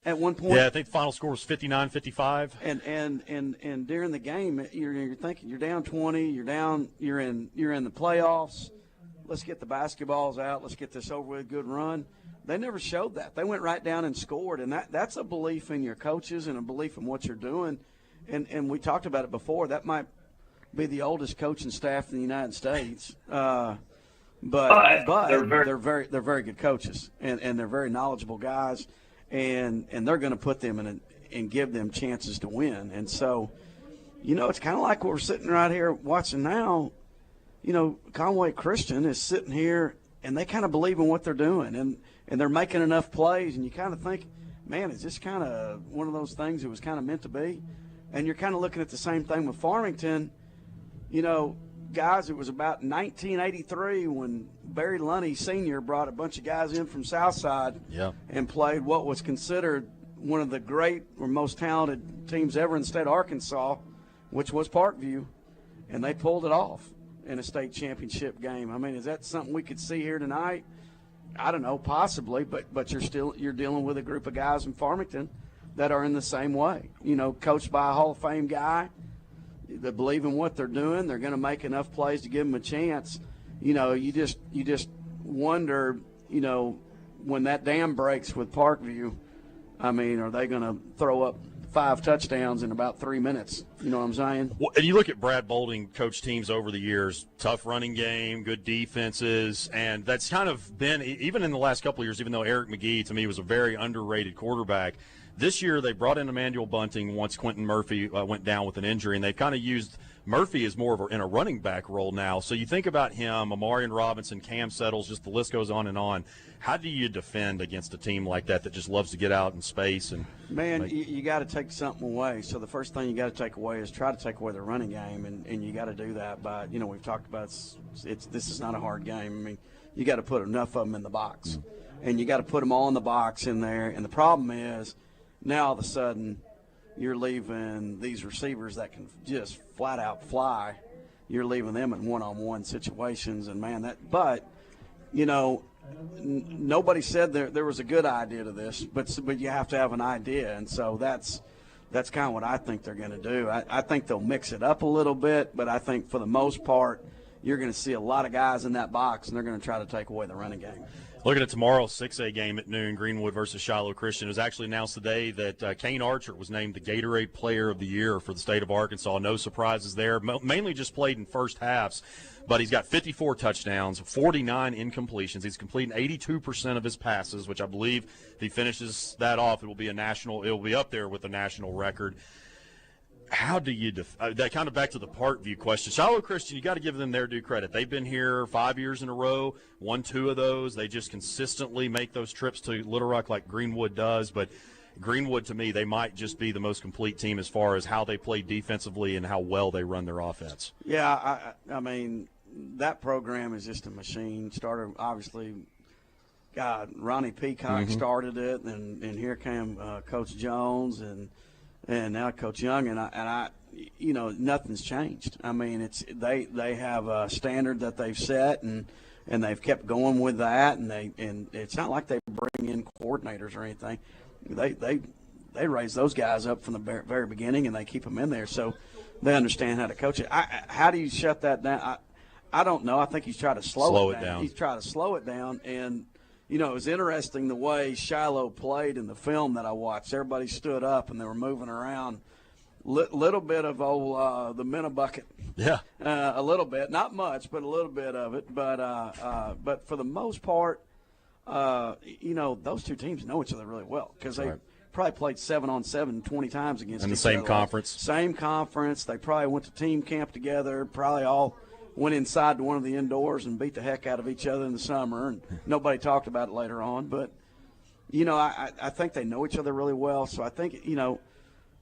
at one point. Yeah, I think the final score was 59-55. And during the game, you're thinking you're down 20, you're in the playoffs. Let's get the basketballs out. Let's get this over with. Good run. They never showed that. They went right down and scored, and that's a belief in your coaches and a belief in what you're doing. And we talked about it before. That might be the oldest coaching staff in the United States, but they're very good coaches, and they're very knowledgeable guys, and they're going to put them in and give them chances to win. And so, it's kind of like what we're sitting right here watching now. Conway Christian is sitting here, and they kind of believe in what they're doing, and they're making enough plays, and you kind of think, man, is this kind of one of those things that was kind of meant to be? And you're kind of looking at the same thing with Farmington. Guys, it was about 1983 when Barry Lunny Sr. brought a bunch of guys in from Southside and played what was considered one of the great or most talented teams ever in the state of Arkansas, which was Parkview, and they pulled it off in a state championship game. I mean, is that something we could see here tonight? I don't know, possibly, but you're dealing with a group of guys in Farmington that are in the same way. Coached by a Hall of Fame guy. They believe in what they're doing. They're going to make enough plays to give them a chance. You just wonder, when that dam breaks with Parkview, I mean, are they going to throw up 5 touchdowns in about 3 minutes? You know what I'm saying? Well, and you look at Brad Bolding coach teams over the years, tough running game, good defenses, and that's kind of been, even in the last couple of years, even though Eric McGee, to me, was a very underrated quarterback, this year they brought in Emmanuel Bunting once Quentin Murphy went down with an injury, and they've kind of used Murphy as more of in a running back role now. So you think about him, Amarian Robinson, Cam Settles, just the list goes on and on. How do you defend against a team like that just loves to get out in space? And you got to take something away. So the first thing you got to take away is try to take away the running game, and you got to do that by, we've talked about this is not a hard game. I mean, you got to put enough of them in the box, and you got to put them all in the box in there. And the problem is, now all of a sudden you're leaving these receivers that can just flat out fly. You're leaving them in one-on-one situations, and nobody said there was a good idea to this, but you have to have an idea, and so that's kind of what I think they're going to do. I think they'll mix it up a little bit, but I think for the most part you're going to see a lot of guys in that box, and they're going to try to take away the running game. Looking at tomorrow's 6A game at noon, Greenwood versus Shiloh Christian, it was actually announced today that Kane Archer was named the Gatorade Player of the Year for the state of Arkansas. No surprises there. Mainly just played in first halves, but he's got 54 touchdowns, 49 incompletions. He's completing 82% of his passes, which I believe if he finishes that off, it will be up there with a national record. How do you that kind of back to the Parkview question? Shiloh Christian, you got to give them their due credit. They've been here 5 years in a row, won 2 of those. They just consistently make those trips to Little Rock like Greenwood does. But Greenwood, to me, they might just be the most complete team as far as how they play defensively and how well they run their offense. Yeah, I mean, that program is just a machine. Started, obviously, Ronnie Peacock started it, and here came Coach Jones and now Coach Young, and I nothing's changed. I mean, they have a standard that they've set, and they've kept going with that, and it's not like they bring in coordinators or anything. They raise those guys up from the very beginning, and they keep them in there, so they understand how to coach it. How do you shut that down? I don't know. I think he's trying to slow it down. He's trying to slow it down, and it was interesting the way Shiloh played in the film that I watched. Everybody stood up and they were moving around. Little bit of the minute bucket. Yeah. A little bit, not much, but a little bit of it. But for the most part, those two teams know each other really well because they probably played 7-on-7 20 times against each other. In the same conference. Same conference. They probably went to team camp together. Probably all went inside to one of the indoors and beat the heck out of each other in the summer, and nobody talked about it later on. But, I think they know each other really well. So I think,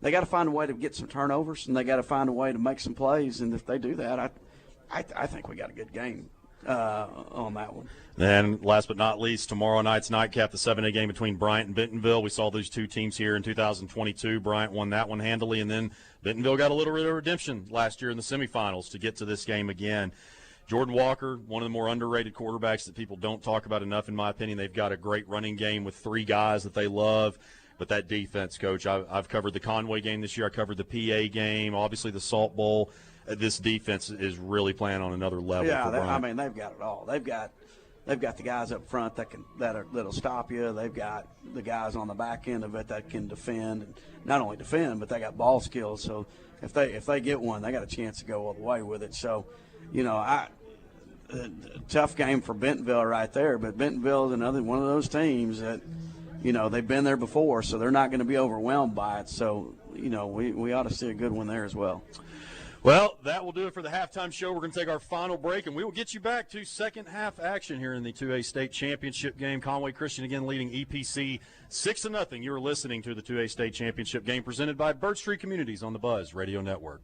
they got to find a way to get some turnovers, and they got to find a way to make some plays. And if they do that, I think we got a good game on that one. And last but not least, tomorrow night's nightcap, the 7A game between Bryant and Bentonville. We saw these two teams here in 2022. Bryant won that one handily, and then Bentonville got a little bit of redemption last year in the semifinals to get to this game again. Jordan Walker, one of the more underrated quarterbacks that people don't talk about enough, in my opinion. They've got a great running game with 3 guys that they love. But that defense, Coach, I've covered the Conway game this year. I covered the PA game, obviously the Salt Bowl. This defense is really playing on another level. Yeah, I mean, they've got it all. They've got the guys up front that'll stop you. They've got the guys on the back end of it that can defend, and not only defend, but they got ball skills. So if they get one, they got a chance to go all the way with it. So, tough game for Bentonville right there. But Bentonville is another one of those teams that, they've been there before, so they're not going to be overwhelmed by it. So, we ought to see a good one there as well. Well, that will do it for the halftime show. We're going to take our final break, and we will get you back to second half action here in the 2A state championship game. Conway Christian again leading EPC 6-0. You're listening to the 2A state championship game presented by Birch Street Communities on the Buzz Radio Network.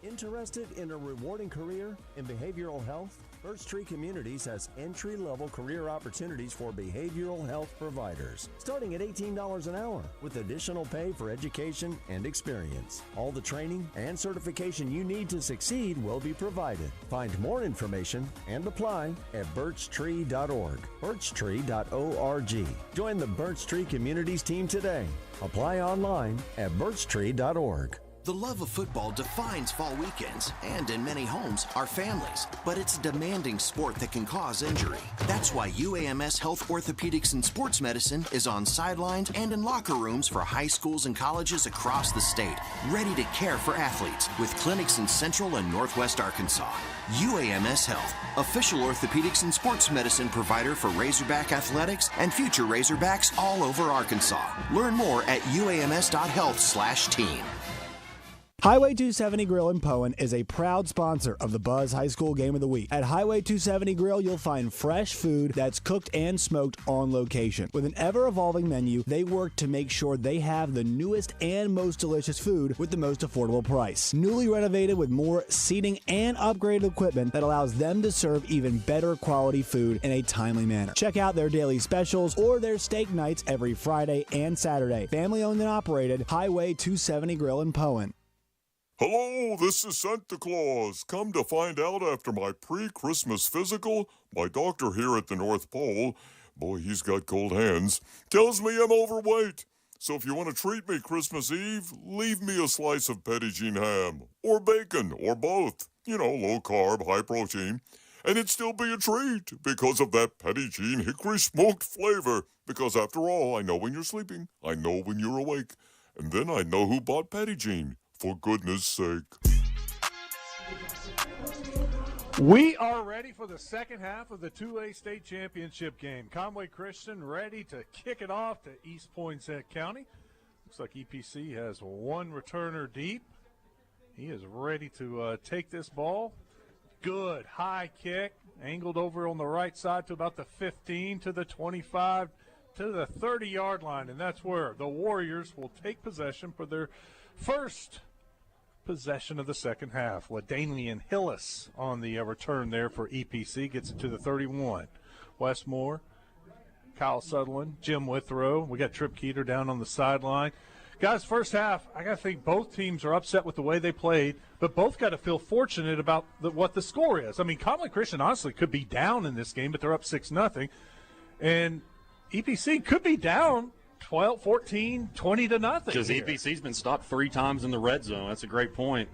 Interested in a rewarding career in behavioral health? Birch Tree Communities has entry-level career opportunities for behavioral health providers, starting at $18 an hour, with additional pay for education and experience. All the training and certification you need to succeed will be provided. Find more information and apply at birchtree.org, birchtree.org. Join the Birch Tree Communities team today. Apply online at birchtree.org. The love of football defines fall weekends, and in many homes, our families. But it's a demanding sport that can cause injury. That's why UAMS Health Orthopedics and Sports Medicine is on sidelines and in locker rooms for high schools and colleges across the state, ready to care for athletes with clinics in Central and Northwest Arkansas. UAMS Health, official orthopedics and sports medicine provider for Razorback Athletics and future Razorbacks all over Arkansas. Learn more at uams.health/team. Highway 270 Grill in Poen is a proud sponsor of the Buzz High School Game of the Week. At Highway 270 Grill, you'll find fresh food that's cooked and smoked on location. With an ever-evolving menu, they work to make sure they have the newest and most delicious food with the most affordable price. Newly renovated with more seating and upgraded equipment that allows them to serve even better quality food in a timely manner. Check out their daily specials or their steak nights every Friday and Saturday. Family-owned and operated, Highway 270 Grill in Poen. Hello, this is Santa Claus. Come to find out after my pre-Christmas physical, my doctor here at the North Pole, boy, he's got cold hands, tells me I'm overweight. So if you want to treat me Christmas Eve, leave me a slice of Pregame ham, or bacon, or both. Low carb, high protein. And it'd still be a treat because of that Pregame hickory smoked flavor. Because after all, I know when you're sleeping, I know when you're awake, and then I know who bought Pregame. For goodness sake. We are ready for the second half of the 2A state championship game. Conway Christian ready to kick it off to East Poinsett County. Looks like EPC has one returner deep. He is ready to take this ball. Good high kick, angled over on the right side to about the 15, to the 25, to the 30-yard line, and that's where the Warriors will take possession for their first possession of the second half. LaDanian Hillis on the return there for EPC, gets it to the 31. Westmore, Kyle Sutherland, Jim Withrow. We got Trip Keeter down on the sideline. Guys, first half, I got to think both teams are upset with the way they played, but both got to feel fortunate about what the score is. I mean, Conway Christian honestly could be down in this game, but they're up 6-0. And EPC could be down 12, 14, 20-0. Because EPC's been stopped 3 times in the red zone. That's a great point.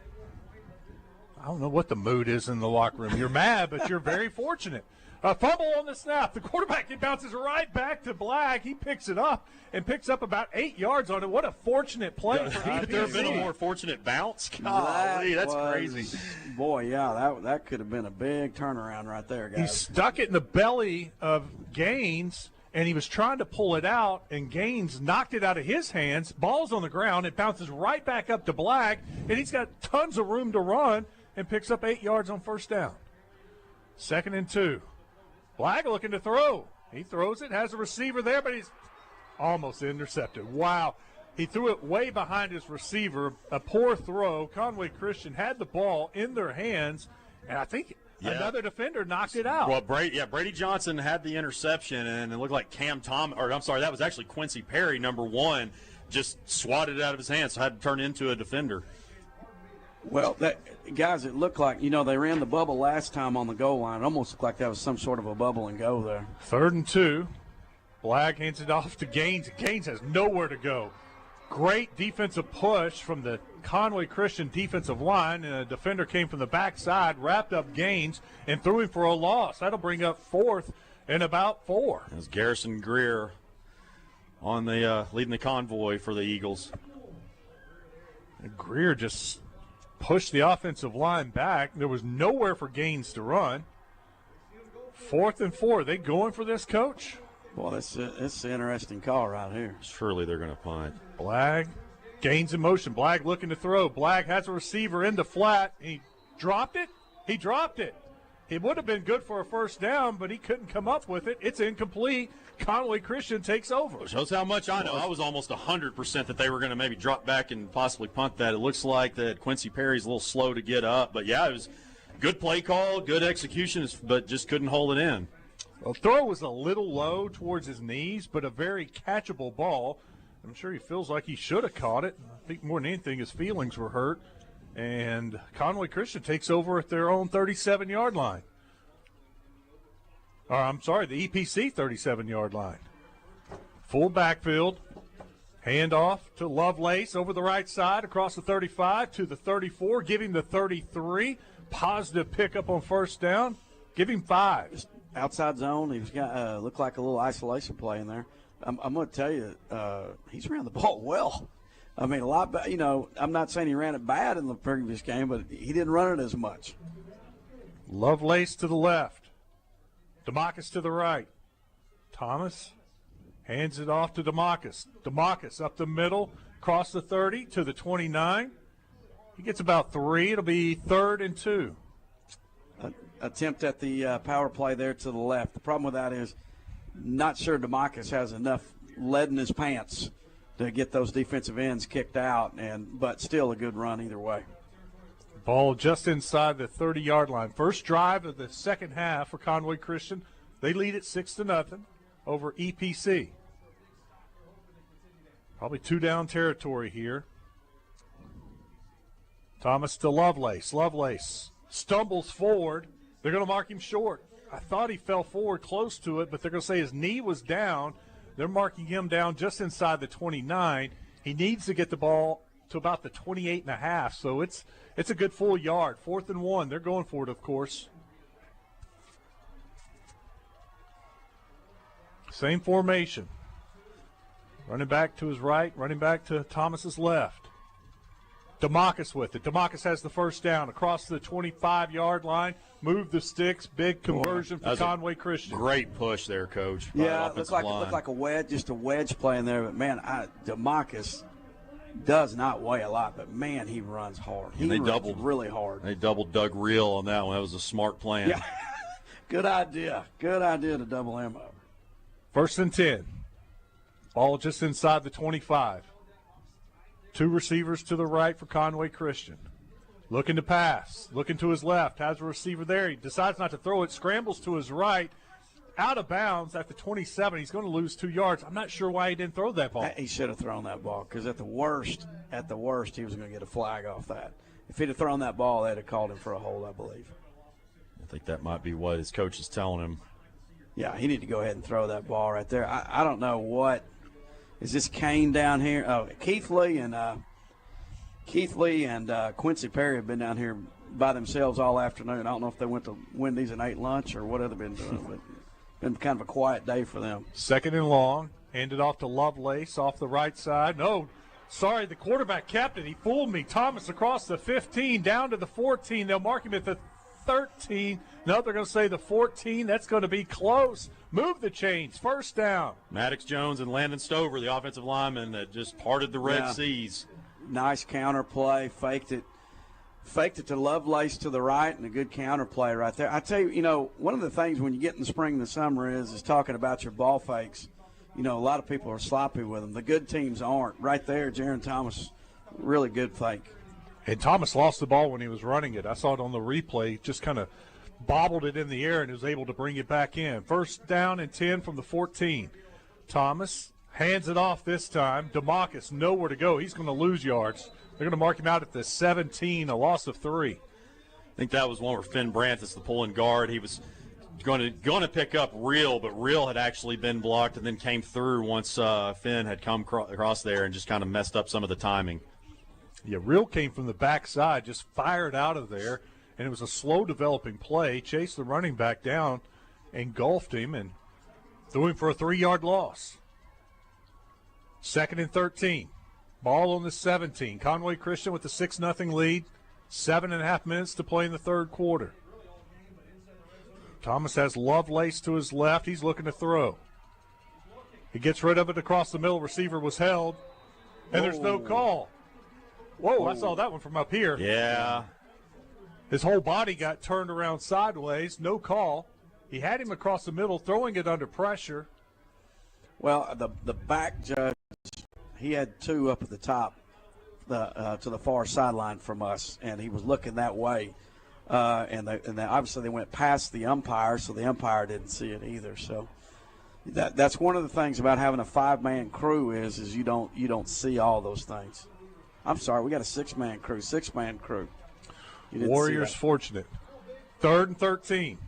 I don't know what the mood is in the locker room. You're mad, but you're very fortunate. A fumble on the snap. The quarterback, it bounces right back to Black. He picks it up and picks up about 8 yards on it. What a fortunate play for EPC. Could there have been a more fortunate bounce? Golly, that's crazy. Boy, yeah, that could have been a big turnaround right there, guys. He stuck it in the belly of Gaines, and he was trying to pull it out, and Gaines knocked it out of his hands. Ball's on the ground. It bounces right back up to Black, and he's got tons of room to run and picks up 8 yards on first down. 2nd and 2. Black looking to throw. He throws it, has a receiver there, but he's almost intercepted. Wow. He threw it way behind his receiver. A poor throw. Conway Christian had the ball in their hands, and I think another defender knocked it out. Well, Brady Johnson had the interception, and it looked like that was actually Quincy Perry, number 1, just swatted it out of his hands, so had to turn into a defender. Well, guys, it looked like, they ran the bubble last time on the goal line. It almost looked like that was some sort of a bubble and go there. 3rd and 2. Blagg hands it off to Gaines. Gaines has nowhere to go. Great defensive push from the Conway Christian defensive line, and a defender came from the backside, wrapped up Gaines, and threw him for a loss. That'll bring up 4th and about 4. As Garrison Greer on the leading the convoy for the Eagles. And Greer just pushed the offensive line back. There was nowhere for Gaines to run. 4th and 4. They going for this, Coach? Boy, that's an interesting call right here. Surely they're going to punt. Blagg, Gaines in motion. Blagg looking to throw. Blagg has a receiver in the flat. He dropped it. He dropped it. It would have been good for a first down, but he couldn't come up with it. It's incomplete. Conway Christian takes over. Shows how much I know. I was almost 100% that they were going to maybe drop back and possibly punt that. It looks like that Quincy Perry's a little slow to get up. But, yeah, it was good play call, good execution, but just couldn't hold it in. Well, throw was a little low towards his knees, but a very catchable ball. I'm sure he feels like he should have caught it. I think more than anything his feelings were hurt. And Conway Christian takes over at their own 37-yard line. Or, I'm sorry, the EPC 37-yard line. Full backfield. Handoff to Lovelace over the right side across the 35 to the 34. Give him the 33. Positive pickup on first down. Give him 5. Outside zone. He's got looked like a little isolation play in there. I'm going to tell you, he's ran the ball well. I mean, a lot. I'm not saying he ran it bad in the previous game, but he didn't run it as much. Lovelace to the left. DeMarcus to the right. Thomas hands it off to DeMarcus. DeMarcus up the middle, across the 30 to the 29. He gets about 3. It'll be 3rd and 2. Attempt at the power play there to the left. The problem with that is not sure DeMarcus has enough lead in his pants to get those defensive ends kicked out, but still a good run either way. Ball just inside the 30-yard line. First drive of the second half for Conway Christian. They lead it 6-0 over EPC. Probably 2-down territory here. Thomas to Lovelace. Lovelace stumbles forward. They're going to mark him short. I thought he fell forward close to it, but they're going to say his knee was down. They're marking him down just inside the 29. He needs to get the ball to about the 28.5, so it's a good full yard. 4th and 1. They're going for it, of course. Same formation. Running back to his right, running back to Thomas's left. DeMarcus with it. DeMarcus has the first down across the 25-yard line. Move the sticks. Big conversion for Conway Christian. Great push there, Coach. Yeah, it looked like a wedge, just a wedge play in there. But, man, DeMarcus does not weigh a lot, but, man, he runs hard. He runs really hard. They doubled Doug Reel on that one. That was a smart plan. Yeah. Good idea. Good idea to double him up. 1st and 10. Ball just inside the 25. 2 receivers to the right for Conway Christian. Looking to pass. Looking to his left. Has a receiver there. He decides not to throw it. Scrambles to his right. Out of bounds at the 27. He's going to lose 2 yards. I'm not sure why he didn't throw that ball. He should have thrown that ball because at the worst, he was going to get a flag off that. If he'd have thrown that ball, they'd have called him for a hold, I believe. I think that might be what his coach is telling him. Yeah, he need to go ahead and throw that ball right there. I don't know what. Is this Kane down here? Oh, Keith Lee and Quincy Perry have been down here by themselves all afternoon. I don't know if they went to Wendy's and ate lunch or what they've been doing, but been kind of a quiet day for them. 2nd and long. Handed off to Lovelace off the right side. No, sorry, the quarterback kept it. He fooled me. Thomas across the 15, down to the 14. They'll mark him at the 13. No, they're going to say the 14. That's going to be close. Move the chains. First down. Maddox Jones and Landon Stover, the offensive lineman that just parted the Red Seas. Nice counter play. Faked it to Lovelace to the right, and a good counter play right there. I tell you, one of the things when you get in the spring and the summer is talking about your ball fakes. A lot of people are sloppy with them. The good teams aren't. Right there, Jaron Thomas, really good fake. And Thomas lost the ball when he was running it. I saw it on the replay, just kind of bobbled it in the air and was able to bring it back in. 1st down and 10 from the 14. Thomas hands it off this time. DeMarcus nowhere to go. He's going to lose yards. They're going to mark him out at the 17, a loss of 3. I think that was one where Finn Brandt is the pulling guard. He was going to pick up Real, but Real had actually been blocked and then came through once Finn had come across there and just kind of messed up some of the timing. Yeah, Real came from the backside, just fired out of there, and it was a slow developing play. Chased the running back down, engulfed him, and threw him for a 3-yard loss. 2nd and 13. Ball on the 17. Conway Christian with the 6-0 lead. 7.5 minutes to play in the third quarter. Thomas has Lovelace to his left. He's looking to throw. He gets rid of it across the middle. Receiver was held, and there's no call. Whoa, I saw that one from up here. Yeah. His whole body got turned around sideways. No call. He had him across the middle, throwing it under pressure. Well, the back judge, he had 2 up at the top to the far sideline from us, and he was looking that way. And obviously they went past the umpire, so the umpire didn't see it either. So that's one of the things about having a 5-man crew is you don't see all those things. I'm sorry, we got a 6-man crew. Warriors fortunate. 3rd and 13.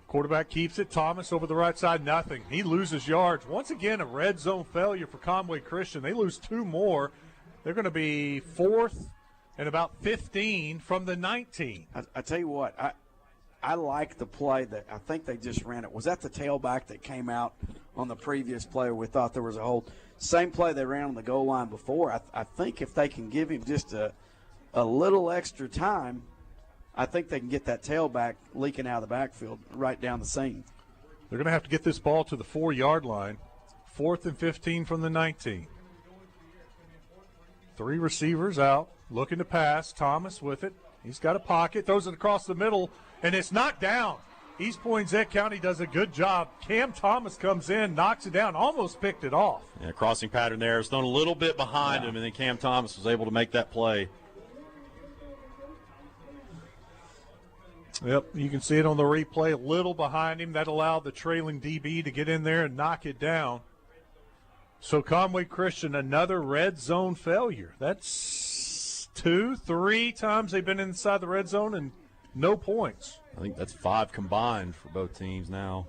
Quarterback keeps it. Thomas over the right side, nothing. He loses yards. Once again, a red zone failure for Conway Christian. They lose 2 more. They're going to be 4th and about 15 from the 19. I tell you what, I like the play that I think they just ran it. Was that the tailback that came out on the previous play where we thought there was a hold? Same play they ran on the goal line before. I think if they can give him just a little extra time, I think they can get that tailback leaking out of the backfield right down the seam. They're going to have to get this ball to the 4-yard line. 4th and 15 from the 19. 3 receivers out, looking to pass. Thomas with it. He's got a pocket, throws it across the middle, and it's knocked down. East Poinsett County does a good job. Cam Thomas comes in, knocks it down, almost picked it off. Yeah, crossing pattern there. It was thrown a little bit behind him, and then Cam Thomas was able to make that play. Yep, you can see it on the replay, a little behind him. That allowed the trailing DB to get in there and knock it down. So Conway Christian, another red zone failure. That's 2-3 times they've been inside the red zone and no points. I think that's 5 combined for both teams now.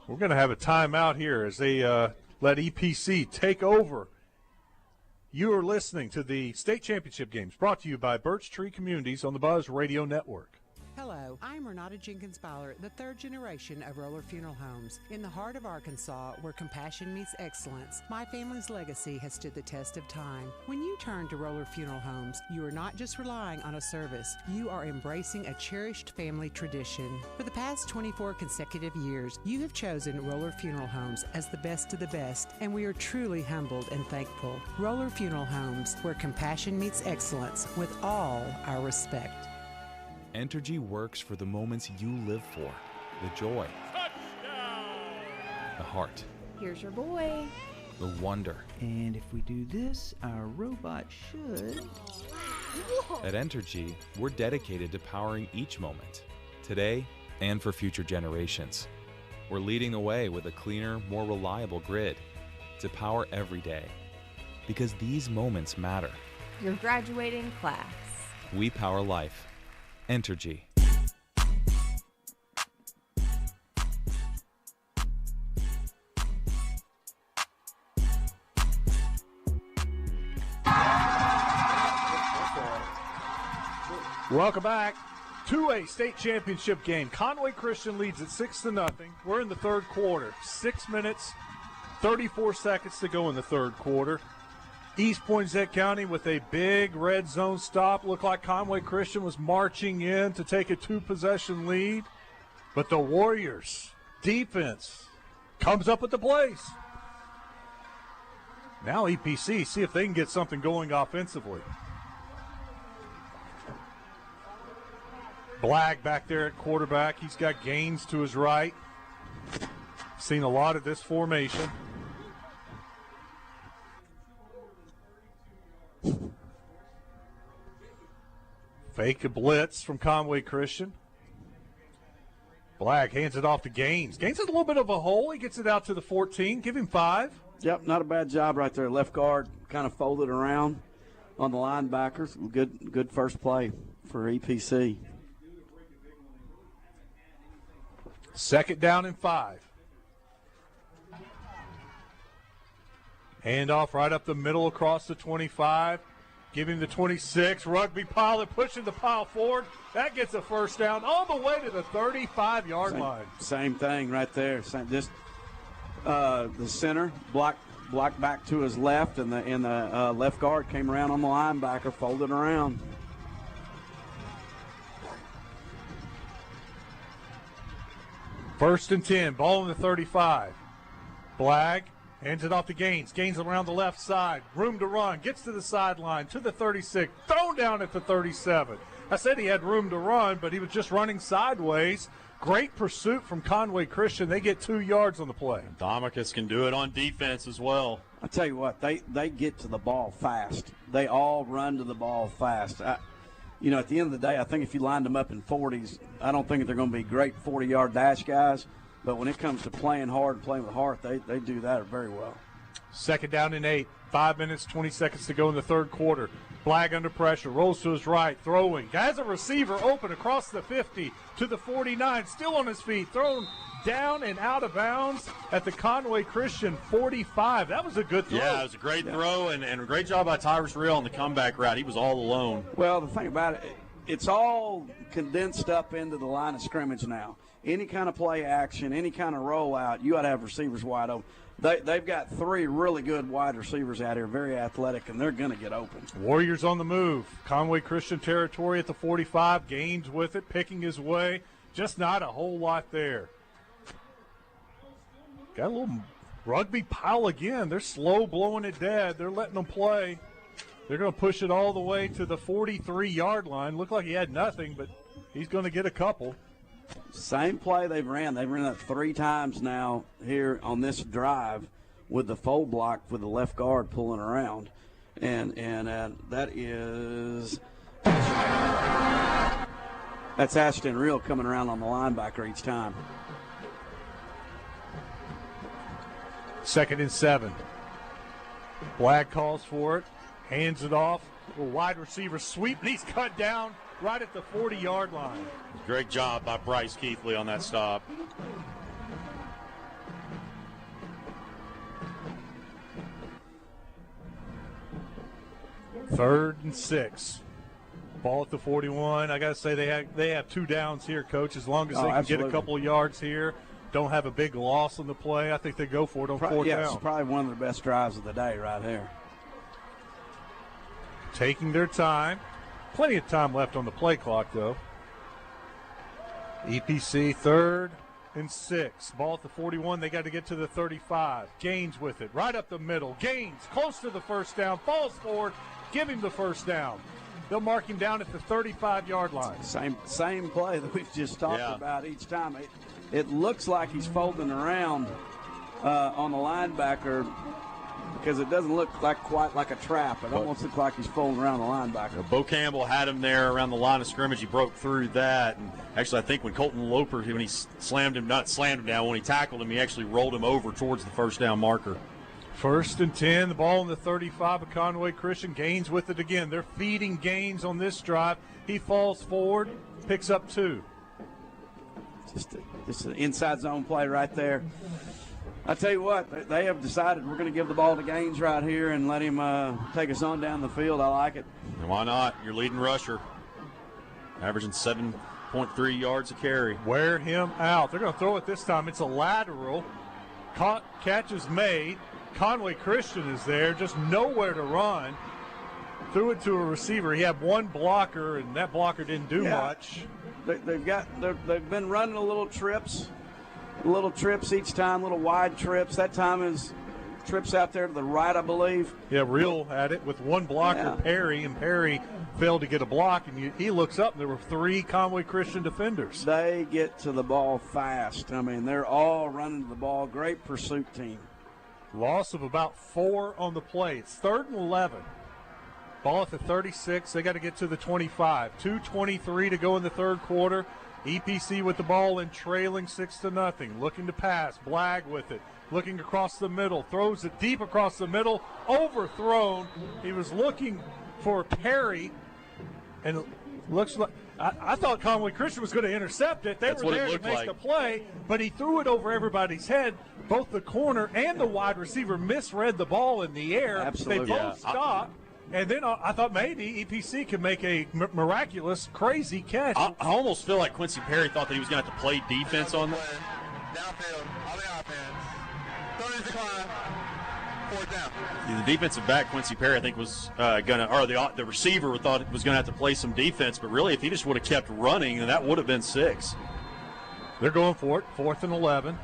We're going to have a timeout here as they let EPC take over. You are listening to the state championship games brought to you by Birch Tree Communities on the Buzz Radio Network. Hello, I'm Renata Jenkins-Bowler, the 3rd generation of Roller Funeral Homes. In the heart of Arkansas, where compassion meets excellence, my family's legacy has stood the test of time. When you turn to Roller Funeral Homes, you are not just relying on a service, you are embracing a cherished family tradition. For the past 24 consecutive years, you have chosen Roller Funeral Homes as the best of the best, and we are truly humbled and thankful. Roller Funeral Homes, where compassion meets excellence with all our respect. Entergy works for the moments you live for. The joy. Touchdown! The heart. Here's your boy. The wonder. And if we do this, our robot should... At Entergy, we're dedicated to powering each moment, today and for future generations. We're leading the way with a cleaner, more reliable grid to power every day. Because these moments matter. Your graduating class. We power life. Entergy. Welcome back. 2A state championship game. Conway Christian leads at 6-0. We're in the third quarter. 6 minutes, 34 seconds to go in the third quarter. East Poinsett County with a big red zone stop. Looked like Conway Christian was marching in to take a 2-possession lead. But the Warriors' defense comes up with the plays. Now EPC, see if they can get something going offensively. Blagg back there at quarterback. He's got Gaines to his right. Seen a lot of this formation. Fake a blitz from Conway Christian. Blagg hands it off to Gaines. Gaines has a little bit of a hole. He gets it out to the 14. Give him 5. Yep, not a bad job right there. Left guard kind of folded around on the linebackers. Good first play for EPC. Second down and 5. Handoff right up the middle across the 25. Give him the 26. Rugby pilot pushing the pile forward. That gets a first down all the way to the 35-yard line. Same thing right there. Just the center block back to his left, and the left guard came around on the linebacker, folded around. First and 10. Ball in the 35. Blag. Hands it off to Gaines. Gaines around the left side. Room to run. Gets to the sideline. To the 36. Thrown down at the 37. I said he had room to run, but he was just running sideways. Great pursuit from Conway Christian. They get 2 yards on the play. Domicus can do it on defense as well. I tell you what, they get to the ball fast. They all run to the ball fast. At the end of the day, I think if you lined them up in 40s, I don't think they're going to be great 40-yard dash guys. But when it comes to playing hard and playing with heart, they do that very well. Second down and 8. 5 minutes, 20 seconds to go in the third quarter. Blag under pressure. Rolls to his right. Throwing. Has a receiver open across the 50 to the 49. Still on his feet. Thrown down and out of bounds at the Conway Christian 45. That was a good throw. Yeah, it was a great throw and a great job by Tyrus Real on the comeback route. He was all alone. Well, the thing about it, it's all condensed up into the line of scrimmage now. Any kind of play action, any kind of rollout, you ought to have receivers wide open. They've got 3 really good wide receivers out here, very athletic, and they're going to get open. Warriors on the move. Conway Christian territory at the 45. Gaines with it, picking his way. Just not a whole lot there. Got a little rugby pile again. They're slow blowing it dead. They're letting them play. They're going to push it all the way to the 43-yard line. Looked like he had nothing, but he's going to get a couple. Same play they've ran. They've run that 3 times now here on this drive with the fold block with the left guard pulling around. And that is – that's Ashton Real coming around on the linebacker each time. Second and 7. Blag calls for it, hands it off. A wide receiver sweep, and he's cut down right at the 40-yard line. Great job by Bryce Keithley on that stop. Third and 6. Ball at the 41. I got to say they have 2 downs here, Coach. As long as they can get a couple of yards here, don't have a big loss on the play, I think they go for it on 4th down. It's probably one of the best drives of the day right here. Taking their time. Plenty of time left on the play clock, though. EPC 3rd and 6. Ball at the 41. They got to get to the 35. Gaines with it. Right up the middle. Gaines close to the first down. Falls forward. Give him the first down. They'll mark him down at the 35-yard line. Same play that we've just talked about each time. It looks like he's folding around on the linebacker because it doesn't look quite like a trap. It almost looks like he's folding around the linebacker. Bo Campbell had him there around the line of scrimmage. He broke through that. And actually, I think when Colton Loper, when he when he tackled him, he actually rolled him over towards the first down marker. 1st and 10, the ball in the 35 of Conway Christian. Gaines with it again. They're feeding Gaines on this drive. He falls forward, picks up 2. Just an inside zone play right there. I tell you what, they have decided we're going to give the ball to Gaines right here and let him take us on down the field. I like it. And why not? Your leading rusher, averaging 7.3 yards a carry. Wear him out. They're going to throw it this time. It's a lateral. Catch is made. Conway Christian is there, just nowhere to run. Threw it to a receiver. He had one blocker, and that blocker didn't do much. They've been running little trips each time, little wide trips. That time is trips out there to the right, I believe. Yeah, Real had it with one blocker, Perry, and Perry failed to get a block, and he looks up, and there were 3 Conway Christian defenders. They get to the ball fast. I mean, they're all running to the ball. Great pursuit team. Loss of about 4 on the play. It's 3rd and 11. Ball at the 36. They got to get to the 25. 2:23 to go in the third quarter. EPC with the ball and trailing 6-0. Looking to pass. Blag with it. Looking across the middle. Throws it deep across the middle. Overthrown. He was looking for Perry. And it looks like I thought Conway Christian was going to intercept it. They were there to make the play, but he threw it over everybody's head. Both the corner and the wide receiver misread the ball in the air. Absolutely. They both stopped. And then I thought maybe EPC could make a miraculous, crazy catch. I almost feel like Quincy Perry thought that he was going to have to play defense on that. Downfield, on the offense. 30 decline. Fourth down. The defensive back, Quincy Perry, I think was going to, or the receiver thought it was going to have to play some defense. But really, if he just would have kept running, then that would have been 6. They're going for it. 4th and 11.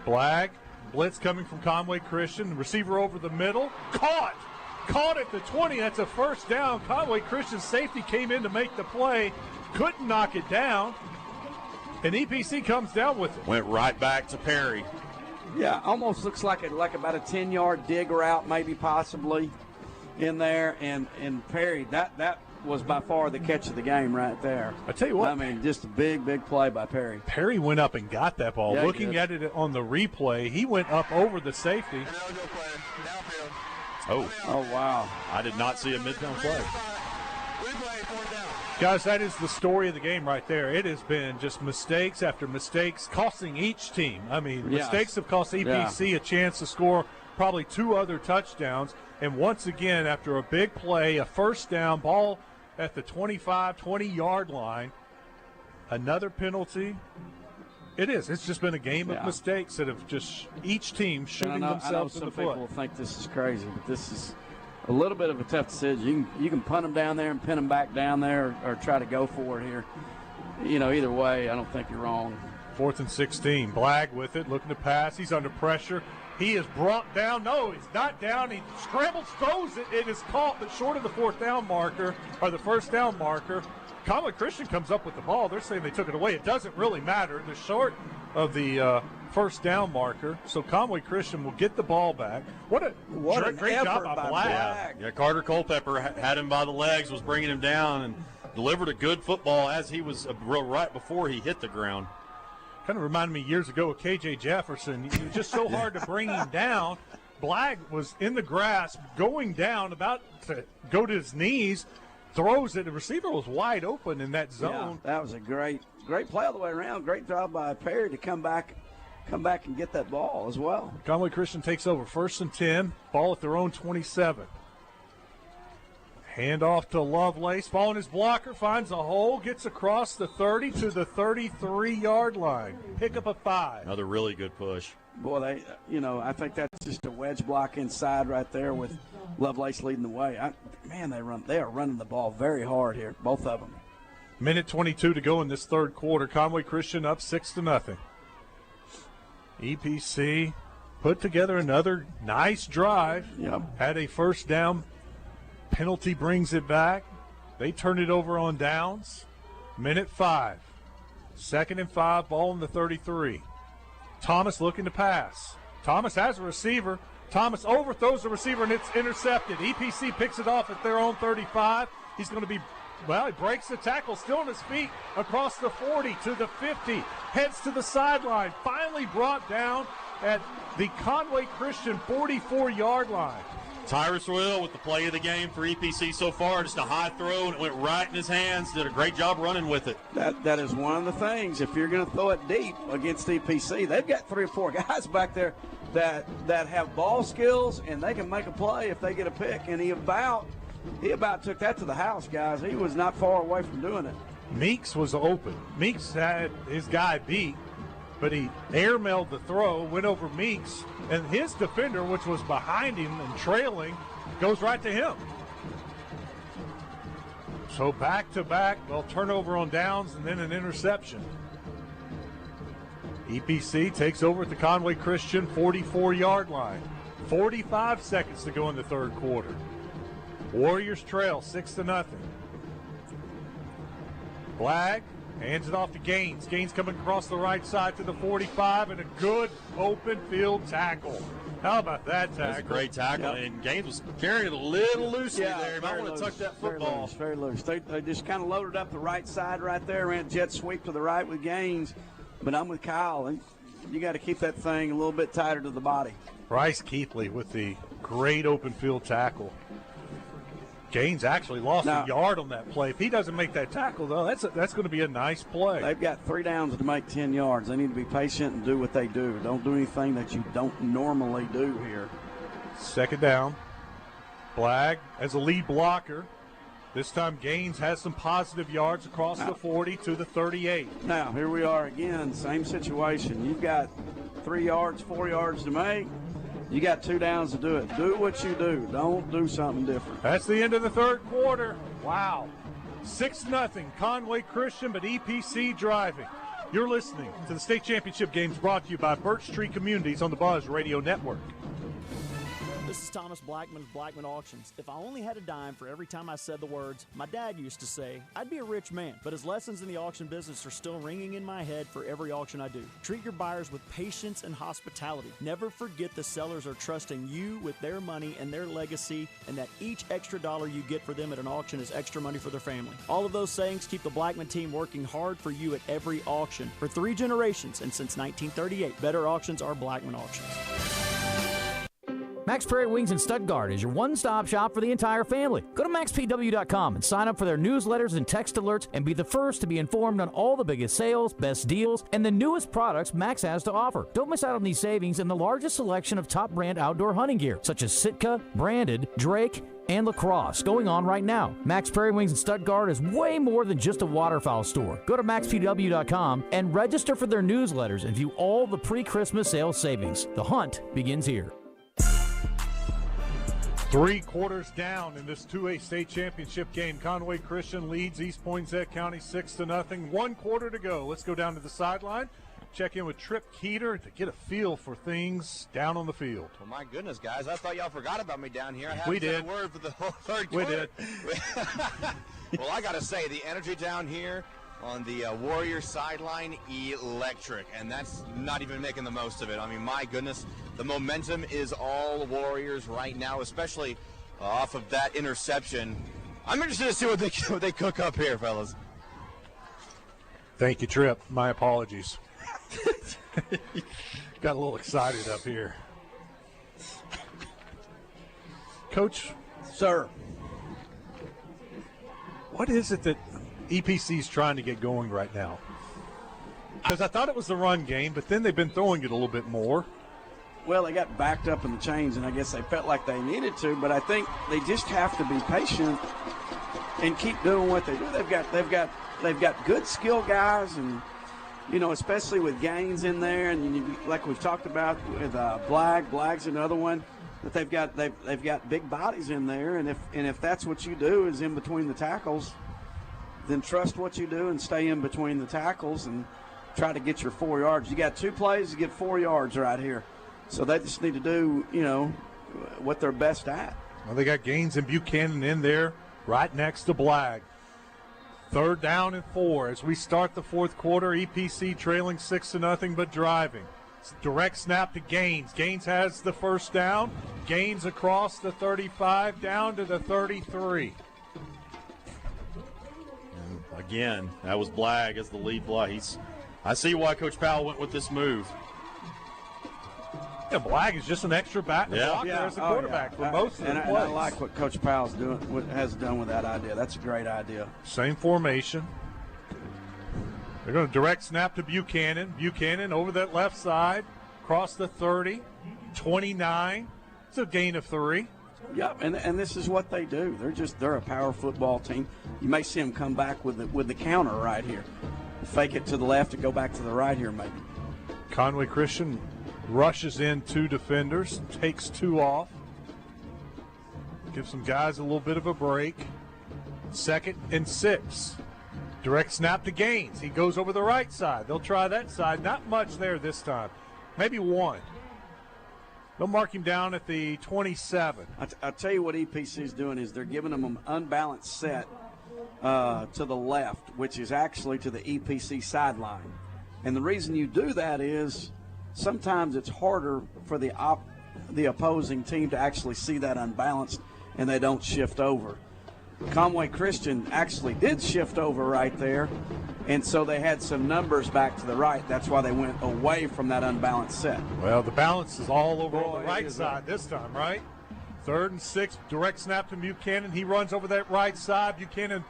Blag, blitz coming from Conway Christian. The receiver over the middle. Caught at the 20. That's a first down. Conway Christian's safety came in to make the play. Couldn't knock it down. And EPC comes down with it. Went right back to Perry. Yeah, almost looks like about a 10-yard dig route, maybe possibly in there. And Perry, that was by far the catch of the game right there. I tell you what. I mean, just a big play by Perry. Perry went up and got that ball. Yeah, Looking at it on the replay, he went up over the safety. Oh, wow. I did not see a midtown play. Guys, that is the story of the game right there. It has been just mistakes after mistakes costing each team. I mean, mistakes have cost EPC a chance to score probably 2 other touchdowns. And once again, after a big play, a first down, ball at the 25, 20-yard line, another penalty. It is. It's just been a game of mistakes that have just each team shooting themselves in the foot. Some people will think this is crazy, but this is a little bit of a tough decision. You can punt them down there and pin them back down there or try to go for it here. You know, either way, I don't think you're wrong. 4th and 16. Blag with it, looking to pass. He's under pressure. He is brought down. No, he's not down. He scrambles, throws it. It is caught, but short of the 4th down marker or the 1st down marker. Conway Christian comes up with the ball. They're saying they took it away. It doesn't really matter. They're short of the 1st down marker, so Conway Christian will get the ball back. What a great job by Blag. Yeah, Carter Culpepper had him by the legs, was bringing him down, and delivered a good football as he was right before he hit the ground. Kind of reminded me years ago of KJ Jefferson. It was just so hard to bring him down. Blag was in the grass, going down, about to go to his knees, throws it. The receiver was wide open in that zone. Yeah, that was a great play all the way around. Great job by Perry to come back and get that ball as well. Conway Christian takes over 1st and 10. Ball at their own 27. Hand off to Lovelace. Following his blocker, finds a hole, gets across the 30 to the 33-yard line. Pick up a 5. Another really good push. Boy, I think that's just a wedge block inside right there with Lovelace leading the way. They are running the ball very hard here, both of them. Minute 22 to go in this 3rd quarter. Conway Christian up 6-0. EPC put together another nice drive. Yep. Had a first down. Penalty brings it back. They turn it over on downs. Minute 5. 2nd and 5, ball in the 33. Thomas looking to pass. Thomas has a receiver. Thomas overthrows the receiver, and it's intercepted. EPC picks it off at their own 35. He's going to be, he breaks the tackle, still on his feet, across the 40 to the 50. Heads to the sideline. Finally brought down at the Conway Christian 44-yard line. Tyrus Will with the play of the game for EPC so far. Just a high throw, and it went right in his hands. Did a great job running with it. That is one of the things. If you're going to throw it deep against EPC, they've got 3 or 4 guys back there that have ball skills, and they can make a play if they get a pick. And he about took that to the house, guys. He was not far away from doing it. Meeks was open. Meeks had his guy beat, but he airmailed the throw, went over Meeks, and his defender, which was behind him and trailing, goes right to him. So back-to-back, turnover on downs and then an interception. EPC takes over at the Conway Christian 44-yard line. 45 seconds to go in the 3rd quarter. Warriors trail 6-0. Blag hands it off to Gaines. Gaines coming across the right side to the 45, and a good open field tackle. How about that tackle? That's a great tackle, and Gaines was carrying it a little loosely there. You might want to tuck that football. Very loose. They just kind of loaded up the right side right there, ran jet sweep to the right with Gaines. But I'm with Kyle, and you got to keep that thing a little bit tighter to the body. Bryce Keithley with the great open field tackle. Gaines actually lost a yard on that play. If he doesn't make that tackle, though, that's going to be a nice play. They've got 3 downs to make 10 yards. They need to be patient and do what they do. Don't do anything that you don't normally do here. 2nd down. Blagg as a lead blocker. This time Gaines has some positive yards across the 40 to the 38. Now, here we are again, same situation. You've got 3 yards, 4 yards to make. You got 2 downs to do it. Do what you do. Don't do something different. That's the end of the 3rd quarter. Wow. 6-0 Conway Christian, but EPC driving. You're listening to the state championship games brought to you by Birch Tree Communities on the Buzz Radio Network. This is Thomas Blackman of Blackman Auctions. If I only had a dime for every time I said the words, my dad used to say, I'd be a rich man. But his lessons in the auction business are still ringing in my head for every auction I do. Treat your buyers with patience and hospitality. Never forget the sellers are trusting you with their money and their legacy, and that each extra dollar you get for them at an auction is extra money for their family. All of those sayings keep the Blackman team working hard for you at every auction. For 3 generations and since 1938, better auctions are Blackman Auctions. Max Prairie Wings in Stuttgart is your one-stop shop for the entire family. Go to maxpw.com and sign up for their newsletters and text alerts and be the first to be informed on all the biggest sales, best deals, and the newest products Max has to offer. Don't miss out on these savings and the largest selection of top brand outdoor hunting gear, such as Sitka, Branded, Drake, and Lacrosse going on right now. Max Prairie Wings in Stuttgart is way more than just a waterfowl store. Go to maxpw.com and register for their newsletters and view all the pre-Christmas sales savings. The hunt begins here. 3 quarters down in this 2A state championship game. Conway Christian leads East Poinsett County 6-0. 1 quarter to go. Let's go down to the sideline. Check in with Trip Keeter to get a feel for things down on the field. Well, my goodness, guys, I thought y'all forgot about me down here. I haven't We did. said a word for the whole 3rd We quarter. did. Well, I got to say, the energy down here on the Warrior sideline, electric. And that's not even making the most of it. I mean, my goodness, the momentum is all Warriors right now, especially off of that interception. I'm interested to see what they cook up here, fellas. Thank you, Trip. My apologies. Got a little excited up here. Coach. Sir. What is it that EPC is trying to get going right now? Because I thought it was the run game, but then they've been throwing it a little bit more. Well, they got backed up in the chains, and I guess they felt like they needed to, but I think they just have to be patient and keep doing what they do. They've got good skill guys, and especially with Gaines in there, and like we've talked about with Blagg's another one. But they've got big bodies in there, and if that's what you do is in between the tackles, then trust what you do and stay in between the tackles and try to get your 4 yards. You got 2 plays to get 4 yards right here, so they just need to do what they're best at. Well, they got Gaines and Buchanan in there right next to Blagg. 3rd down and 4 as we start the 4th quarter. EPC trailing 6-0, but driving. Direct snap to Gaines. Gaines has the 1st down. Gaines across the 35 down to the 33. And again, that was Blagg as the lead block. I see why Coach Powell went with this move. Yeah, Blagg is just an extra back blocker as a quarterback for most of the plays. And I like what Coach Powell's has done with that idea. That's a great idea. Same formation. They're going to direct snap to Buchanan. Buchanan over that left side, across the 30, 29. It's a gain of 3. Yep, and this is what they do. They're a power football team. You may see them come back with the counter right here. Fake it to the left and go back to the right here maybe. Conway Christian rushes in 2 defenders, takes 2 off. Gives some guys a little bit of a break. 2nd and 6. Direct snap to Gaines. He goes over the right side. They'll try that side. Not much there this time. Maybe 1. They'll mark him down at the 27. I'll tell you what EPC is doing is they're giving them an unbalanced set to the left, which is actually to the EPC sideline. And the reason you do that is sometimes it's harder for the opposing team to actually see that unbalanced, and they don't shift over. Conway Christian actually did shift over right there, and so they had some numbers back to the right. That's why they went away from that unbalanced set. Well, the balance is all over on the right side this time, right? 3rd and 6, direct snap to Buchanan. He runs over that right side. Buchanan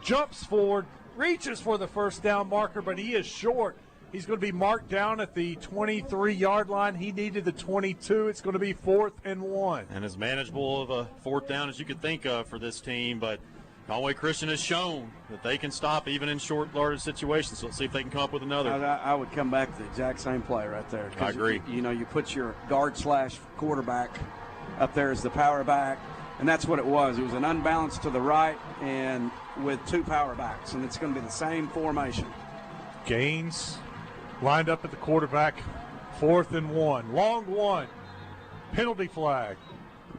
jumps forward, reaches for the first down marker, but he is short. He's going to be marked down at the 23-yard line. He needed the 22. It's going to be 4th and 1. And as manageable of a 4th down as you could think of for this team, but Conway Christian has shown that they can stop even in short yardage situations. So let's see if they can come up with another. I would come back to the exact same play right there. I agree. You put your guard/quarterback up there as the power back, and that's what it was. It was an unbalance to the right and with 2 power backs, and it's going to be the same formation. Gaines lined up at the quarterback, 4th and 1. Long one. Penalty flag.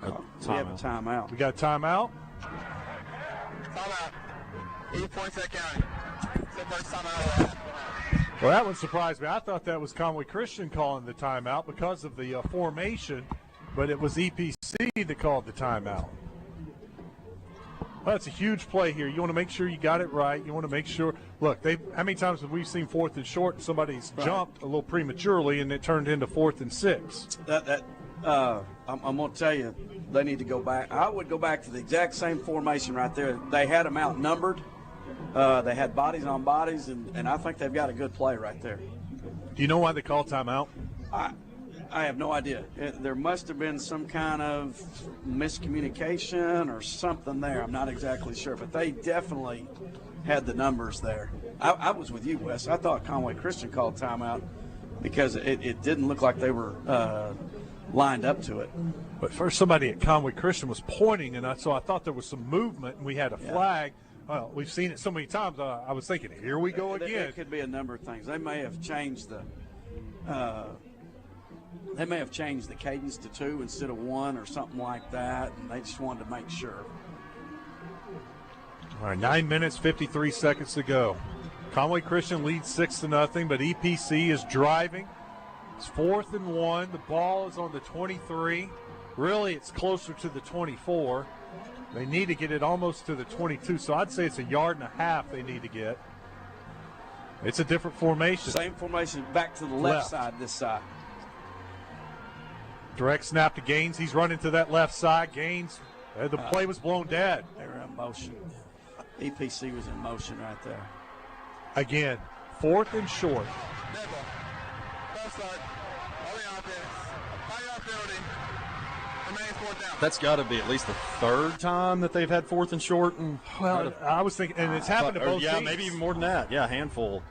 We have a timeout. We got a timeout. Timeout. East Poinsett County. It's the first timeout. Well, that one surprised me. I thought that was Conway Christian calling the timeout because of the formation, but it was EPC that called the timeout. Well, that's a huge play here. You want to make sure you got it right. You want to make sure. Look, how many times have we seen 4th and short and somebody's jumped a little prematurely and it turned into 4th and 6? I'm going to tell you, they need to go back. I would go back to the exact same formation right there. They had them outnumbered. They had bodies on bodies, and I think they've got a good play right there. Do you know why they called timeout? I have no idea. There must have been some kind of miscommunication or something there. I'm not exactly sure, but they definitely had the numbers there. I was with you, Wes. I thought Conway Christian called timeout because it didn't look like they were lined up to it. But first, somebody at Conway Christian was pointing, and so I thought there was some movement, and we had a flag. Well, we've seen it so many times. I was thinking, here we go again. It could be a number of things. They may have changed the cadence to 2 instead of 1 or something like that, and they just wanted to make sure. All right, 9 minutes, 53 seconds to go. Conway Christian leads 6-0, but EPC is driving. It's 4th and 1. The ball is on the 23. Really, it's closer to the 24. They need to get it almost to the 22, so I'd say it's 1.5 yards they need to get. It's a different formation. Same formation, back to the left side, this side. Direct snap to Gaines. He's running to that left side. Gaines, the play was blown dead. They were in motion. EPC was in motion right there. Again, 4th and short. That's got to be at least the 3rd time that they've had 4th and short. And I was thinking, and it's happened to both teams. Yeah, maybe even more than that. Yeah, a handful.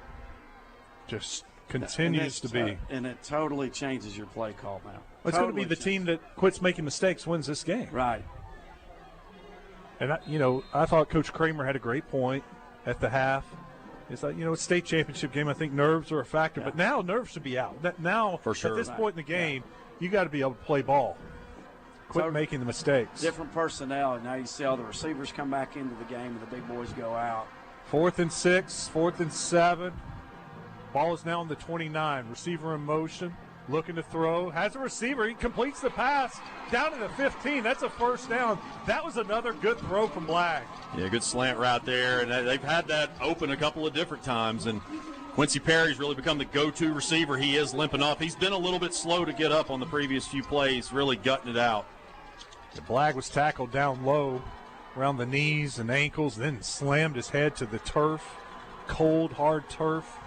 Just continues to be. And it totally changes your play call now. It's going to be the team that quits making mistakes wins this game. Right. And, I thought Coach Kramer had a great point at the half. It's like, it's a state championship game. I think nerves are a factor. Yeah. But now nerves should be out. Now, for sure. At this point in the game, you got to be able to play ball. Quit making the mistakes. Different personnel. Now you see all the receivers come back into the game and the big boys go out. 4th and 6, 4th and 7. Ball is now on the 29. Receiver in motion, looking to throw. Has a receiver. He completes the pass down to the 15. That's a first down. That was another good throw from Black. Yeah, good slant route there. And they've had that open a couple of different times. And Quincy Perry's really become the go-to receiver. He is limping off. He's been a little bit slow to get up on the previous few plays, really gutting it out. The Black was tackled down low around the knees and ankles, then slammed his head to the turf, cold, hard turf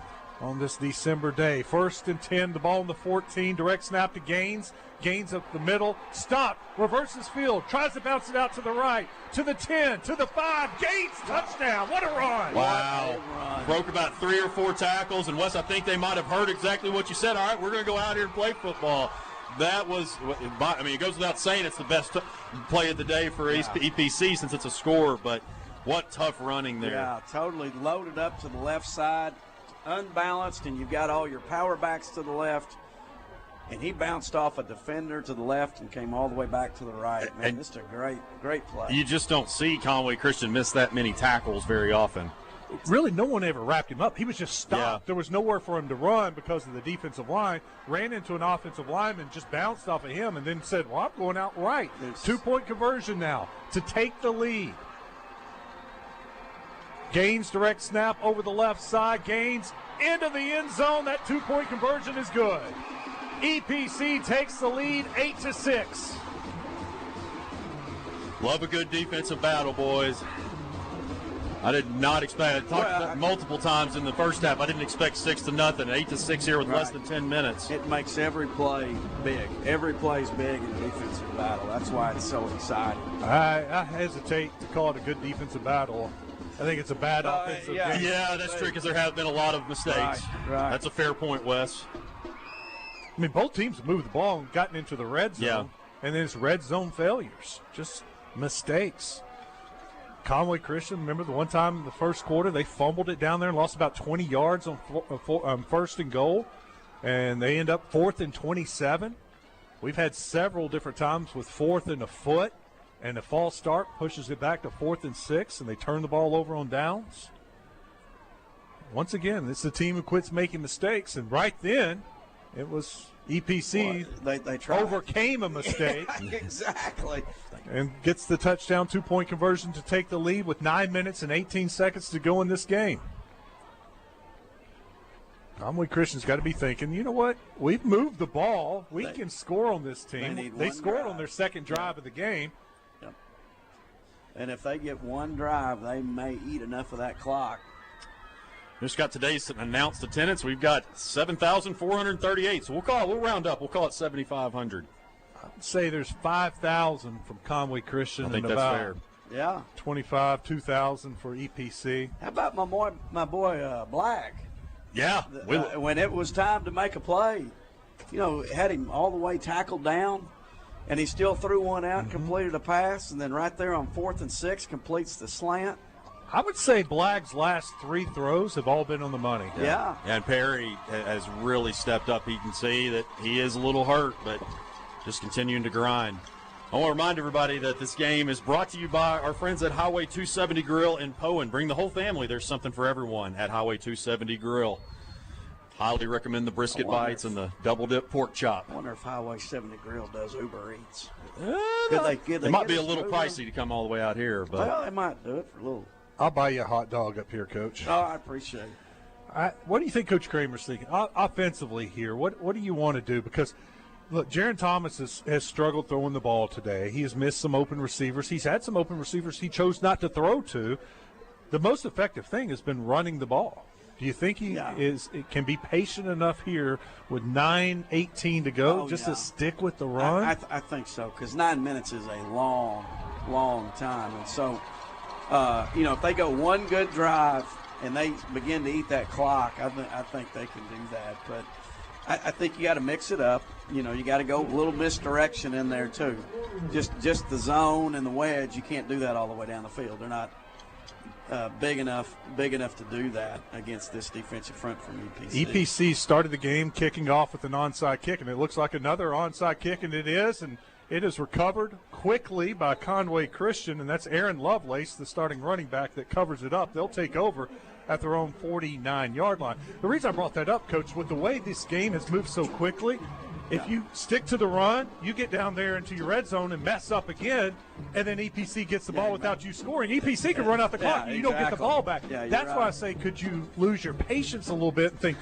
on this December day. 1st and 10, the ball in the 14, direct snap to Gaines. Gaines up the middle, stop, reverses field, tries to bounce it out to the right, to the 10, to the 5, Gaines, touchdown, what a run! Wow, broke about 3 or 4 tackles, and Wes, I think they might have heard exactly what you said. All right, we're going to go out here and play football. That was, it goes without saying it's the best play of the day for EPC since it's a score, but what tough running there. Yeah, totally loaded up to the left side, unbalanced, and you've got all your power backs to the left, and he bounced off a defender to the left and came all the way back to the right. Man, this is a great play. You just don't see Conway Christian miss that many tackles very often. Really, no one ever wrapped him up. He was just stopped. Yeah. There was nowhere for him to run because of the defensive line. Ran into an offensive lineman, just bounced off of him, and then said, well, I'm going out right. 2-point conversion now to take the lead. Gaines direct snap over the left side. Gaines into the end zone. That 2-point conversion is good. EPC takes the lead 8-6. Love a good defensive battle, boys. I did not expect. I talked about multiple times in the first half. I didn't expect 6-0, 8-6 here with less than 10 minutes. It makes every play big. Every play's big in a defensive battle. That's why it's so exciting. I hesitate to call it a good defensive battle. I think it's a bad offensive game. Yeah, that's true because there have been a lot of mistakes. Right. That's a fair point, Wes. I mean, both teams have moved the ball and gotten into the red zone. Yeah. And then it's red zone failures, just mistakes. Conway Christian, remember the one time in the first quarter they fumbled it down there and lost about 20 yards on first and goal, and they end up 4th and 27. We've had several different times with 4th and a foot, and a false start pushes it back to 4th and 6, and they turn the ball over on downs. Once again, it's the team who quits making mistakes, and right then it was EPC they overcame a mistake. Exactly. And gets the touchdown 2-point conversion to take the lead with 9 minutes and 18 seconds to go in this game. Conway Christian's got to be thinking, you know what? We've moved the ball. We can score on this team. They scored on their second drive of the game. Yep. And if they get one drive, they may eat enough of that clock. Just got today's announced attendance. We've got 7,438. So we'll round up. We'll call it 7,500. I'd say there's 5,000 from Conway Christian. I think and that's about fair. Yeah. 2,000 for EPC. How about my boy Black? Yeah. When it was time to make a play, had him all the way tackled down, and he still threw one out and completed a pass, and then right there on 4th and 6 completes the slant. I would say Black's last 3 throws have all been on the money. Yeah. And Perry has really stepped up. You can see that he is a little hurt, but just continuing to grind. I want to remind everybody that this game is brought to you by our friends at Highway 270 Grill in Poen. Bring the whole family. There's something for everyone at Highway 270 Grill. Highly recommend the brisket bites and the double-dip pork chop. I wonder if Highway 70 Grill does Uber Eats. It might be a little pricey to come all the way out here. But well, they might do it for a little. I'll buy you a hot dog up here, Coach. Oh, I appreciate it. What do you think Coach Kramer's thinking? Offensively here, what do you want to do? Because, look, Jaron Thomas has struggled throwing the ball today. He has missed some open receivers. He's had some open receivers he chose not to throw to. The most effective thing has been running the ball. Do you think he can be patient enough here with 9:18 to go to stick with the run? I think so, because 9 minutes is a long, long time. And so, if they go one good drive and they begin to eat that clock, I think they can do that. But I think you got to mix it up. You got to go a little misdirection in there too. Just the zone and the wedge, you can't do that all the way down the field. They're not big enough to do that against this defensive front from EPC. EPC started the game kicking off with an onside kick, and it looks like another onside kick, and it is, and it is recovered quickly by Conway Christian, and that's Aaron Lovelace, the starting running back, that covers it up. They'll take over at their own 49-yard line. The reason I brought that up, Coach, with the way this game has moved so quickly, if you stick to the run, you get down there into your red zone and mess up again, and then EPC gets the ball without you scoring. EPC can run out the clock, and you don't get the ball back. That's why I say, could you lose your patience a little bit and think,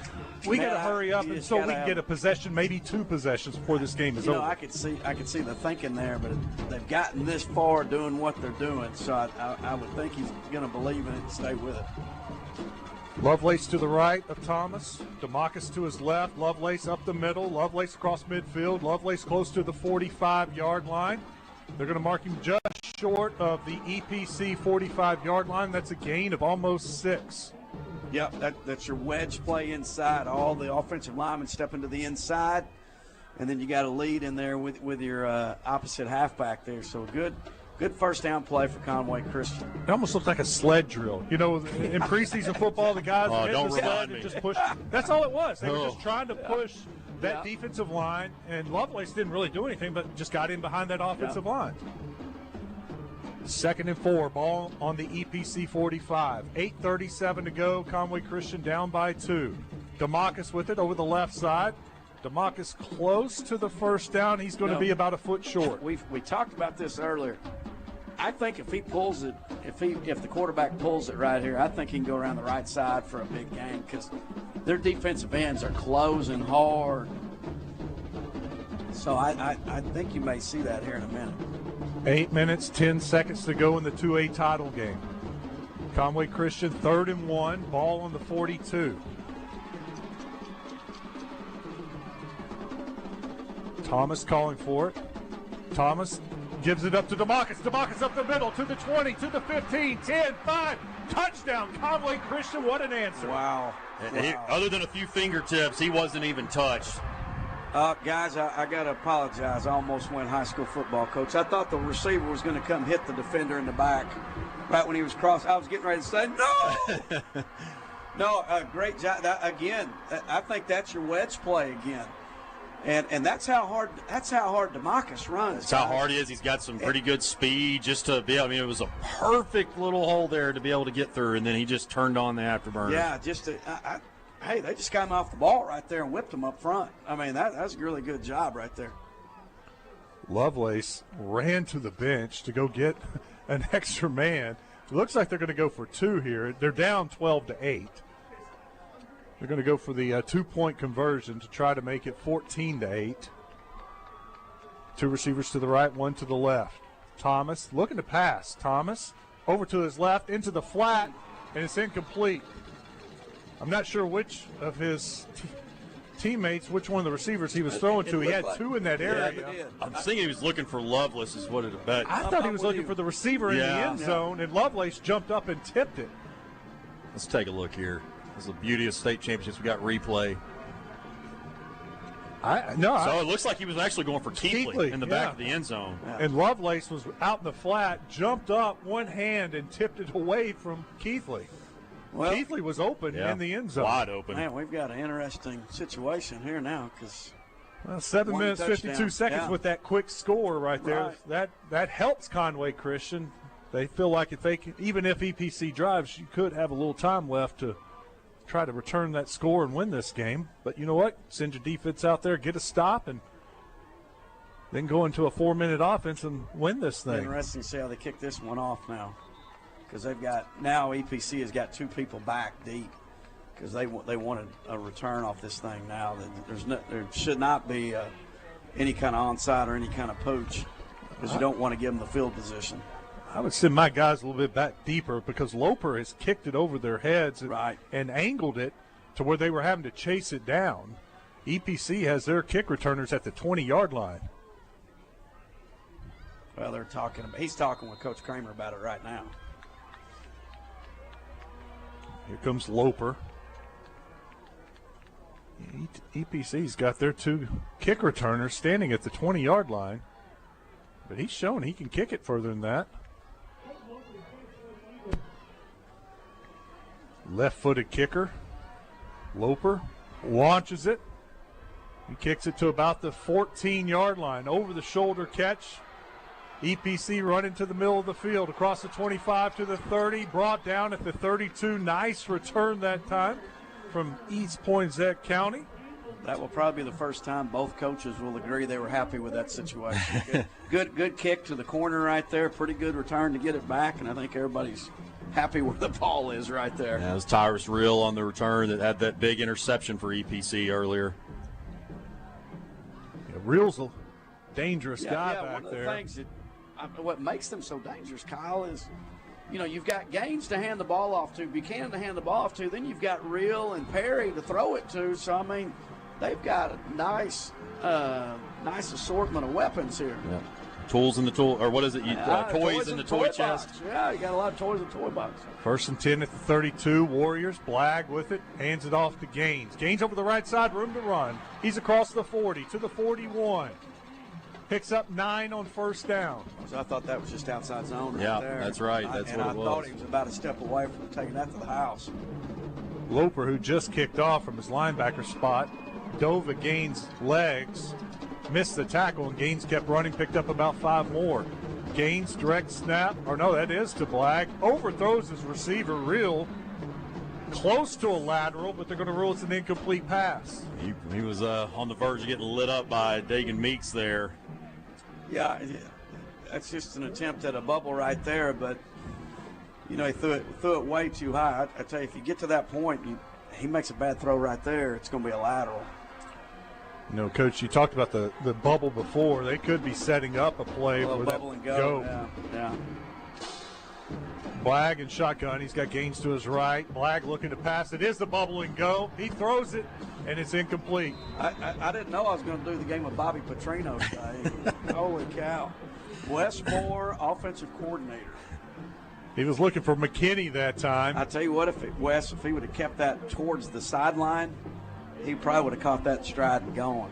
we got to hurry up and so we can get a possession, maybe 2 possessions before this game is over. I could see the thinking there, but they've gotten this far doing what they're doing, so I would think he's going to believe in it and stay with it. Lovelace to the right of Thomas. DeMarcus to his left. Lovelace up the middle. Lovelace across midfield. Lovelace close to the 45-yard line. They're going to mark him just short of the EPC 45-yard line. That's a gain of almost 6. Yep, that's your wedge play inside. All the offensive linemen step into the inside, and then you got a lead in there with your opposite halfback there. So good first down play for Conway Christian. It almost looks like a sled drill. In preseason football, the guys would hit the sled and just push. That's all it was. They were just trying to push that defensive line, and Lovelace didn't really do anything but just got in behind that offensive line. 2nd and 4, ball on the EPC 45. 8:37 to go. Conway Christian down by 2. DeMarcus with it over the left side. DeMarcus close to the first down. He's going to be about a foot short. We talked about this earlier. I think if he pulls it, if the quarterback pulls it right here, I think he can go around the right side for a big game because their defensive ends are closing hard. So I think you may see that here in a minute. 8 minutes, 10 seconds to go in the 2A title game. Conway Christian 3rd and 1, ball on the 42. Thomas calling for it. Thomas gives it up to DeMarcus. DeMarcus up the middle to the 20, to the 15, 10, 5. Touchdown, Conway Christian. What an answer. Wow. Other than a few fingertips, he wasn't even touched. Guys, I got to apologize. I almost went high school football coach. I thought the receiver was going to come hit the defender in the back right when he was crossed. I was getting ready to say, no! No, great job. Again, I think that's your wedge play again. And that's how hard DeMarcus runs. That's how hard he is. He's got some pretty good speed just to be. I mean, it was a perfect little hole there to be able to get through, and then he just turned on the afterburner. Yeah, hey, they just got him off the ball right there and whipped him up front. I mean, that's a really good job right there. Lovelace ran to the bench to go get an extra man. It looks like they're going to go for 2 here. They're down 12-8. They're going to go for the 2-point conversion to try to make it 14-8. 2 receivers to the right, 1 to the left. Thomas looking to pass. Thomas over to his left, into the flat, and it's incomplete. I'm not sure which of his teammates, which one of the receivers he was throwing to. He had 2 in that area. I'm thinking he was looking for Lovelace is what it bet. I thought he was looking for the receiver in the end zone, and Lovelace jumped up and tipped it. Let's take a look here. This is the beauty of state championships. We got replay. So it looks like he was actually going for Keithley in the back of the end zone. And Lovelace was out in the flat, jumped up one hand and tipped it away from Keithley. Well, Keithley was open in the end zone. Wide open. Man, we've got an interesting situation here now because 7 minutes, 52 seconds with that quick score right there. Right. That helps Conway Christian. They feel like if they can, even if EPC drives, you could have a little time left to try to return that score and win this game. But you know what? Send your defense out there, get a stop, and then go into a 4-minute offense and win this thing. Interesting to see how they kick this one off now, because they've got now EPC has got 2 people back deep because they wanted a return off this thing now. There should not be any kind of onside or any kind of pooch because you don't want to give them the field position. I would send my guys a little bit back deeper because Loper has kicked it over their heads and angled it to where they were having to chase it down. EPC has their kick returners at the 20-yard line. Well, he's talking with Coach Kramer about it right now. Here comes Loper. EPC's got their 2 kick returners standing at the 20-yard line, but he's shown he can kick it further than that. Left-footed kicker. Loper launches it. He kicks it to about the 14-yard line. Over the shoulder catch. EPC running to the middle of the field. Across the 25 to the 30. Brought down at the 32. Nice return that time from East Poinsett County. That will probably be the first time both coaches will agree they were happy with that situation. Good kick to the corner right there. Pretty good return to get it back, and I think everybody's happy where the ball is right there. Yeah, it was Tyrus Real on the return that had that big interception for EPC earlier. Yeah, Real's a dangerous guy back one of the there. Things what makes them so dangerous, Kyle, is you've got Gaines to hand the ball off to, Buchanan to hand the ball off to, then you've got Real and Perry to throw it to. So, I mean, they've got a nice assortment of weapons here. Yeah. Tools in the tool, or what is it? Toys in the toy chest. Box. Yeah, you got a lot of toys in the toy box. 1st and 10 at the 32. Warriors. Blag with it. Hands it off to Gaines. Gaines over the right side. Room to run. He's across the 40 to the 41. Picks up 9 on 1st down. So I thought that was just outside zone right there. Yeah, that's right. That's what it was. I thought he was about a step away from taking that to the house. Loper, who just kicked off from his linebacker spot, dove at Gaines' legs. Missed the tackle, and Gaines kept running, picked up about 5 more. Gaines, direct snap, or no, that is to Blag. Overthrows his receiver, Real. Close to a lateral, but they're going to rule it's an incomplete pass. He was on the verge of getting lit up by Dagan Meeks there. Yeah, that's just an attempt at a bubble right there, but, he threw it way too high. I tell you, if you get to that point, he makes a bad throw right there, it's going to be a lateral. You know, Coach, you talked about the bubble before. They could be setting up a play A little where bubble that and go. Yeah. Blag and shotgun. He's got Gaines to his right. Blag looking to pass. It is the bubble and go. He throws it, and it's incomplete. I didn't know I was going to do the game with Bobby Petrino today. Holy cow. Wes Moore, offensive coordinator. He was looking for McKinney that time. I tell you what, if he would have kept that towards the sideline, he probably would have caught that stride and gone.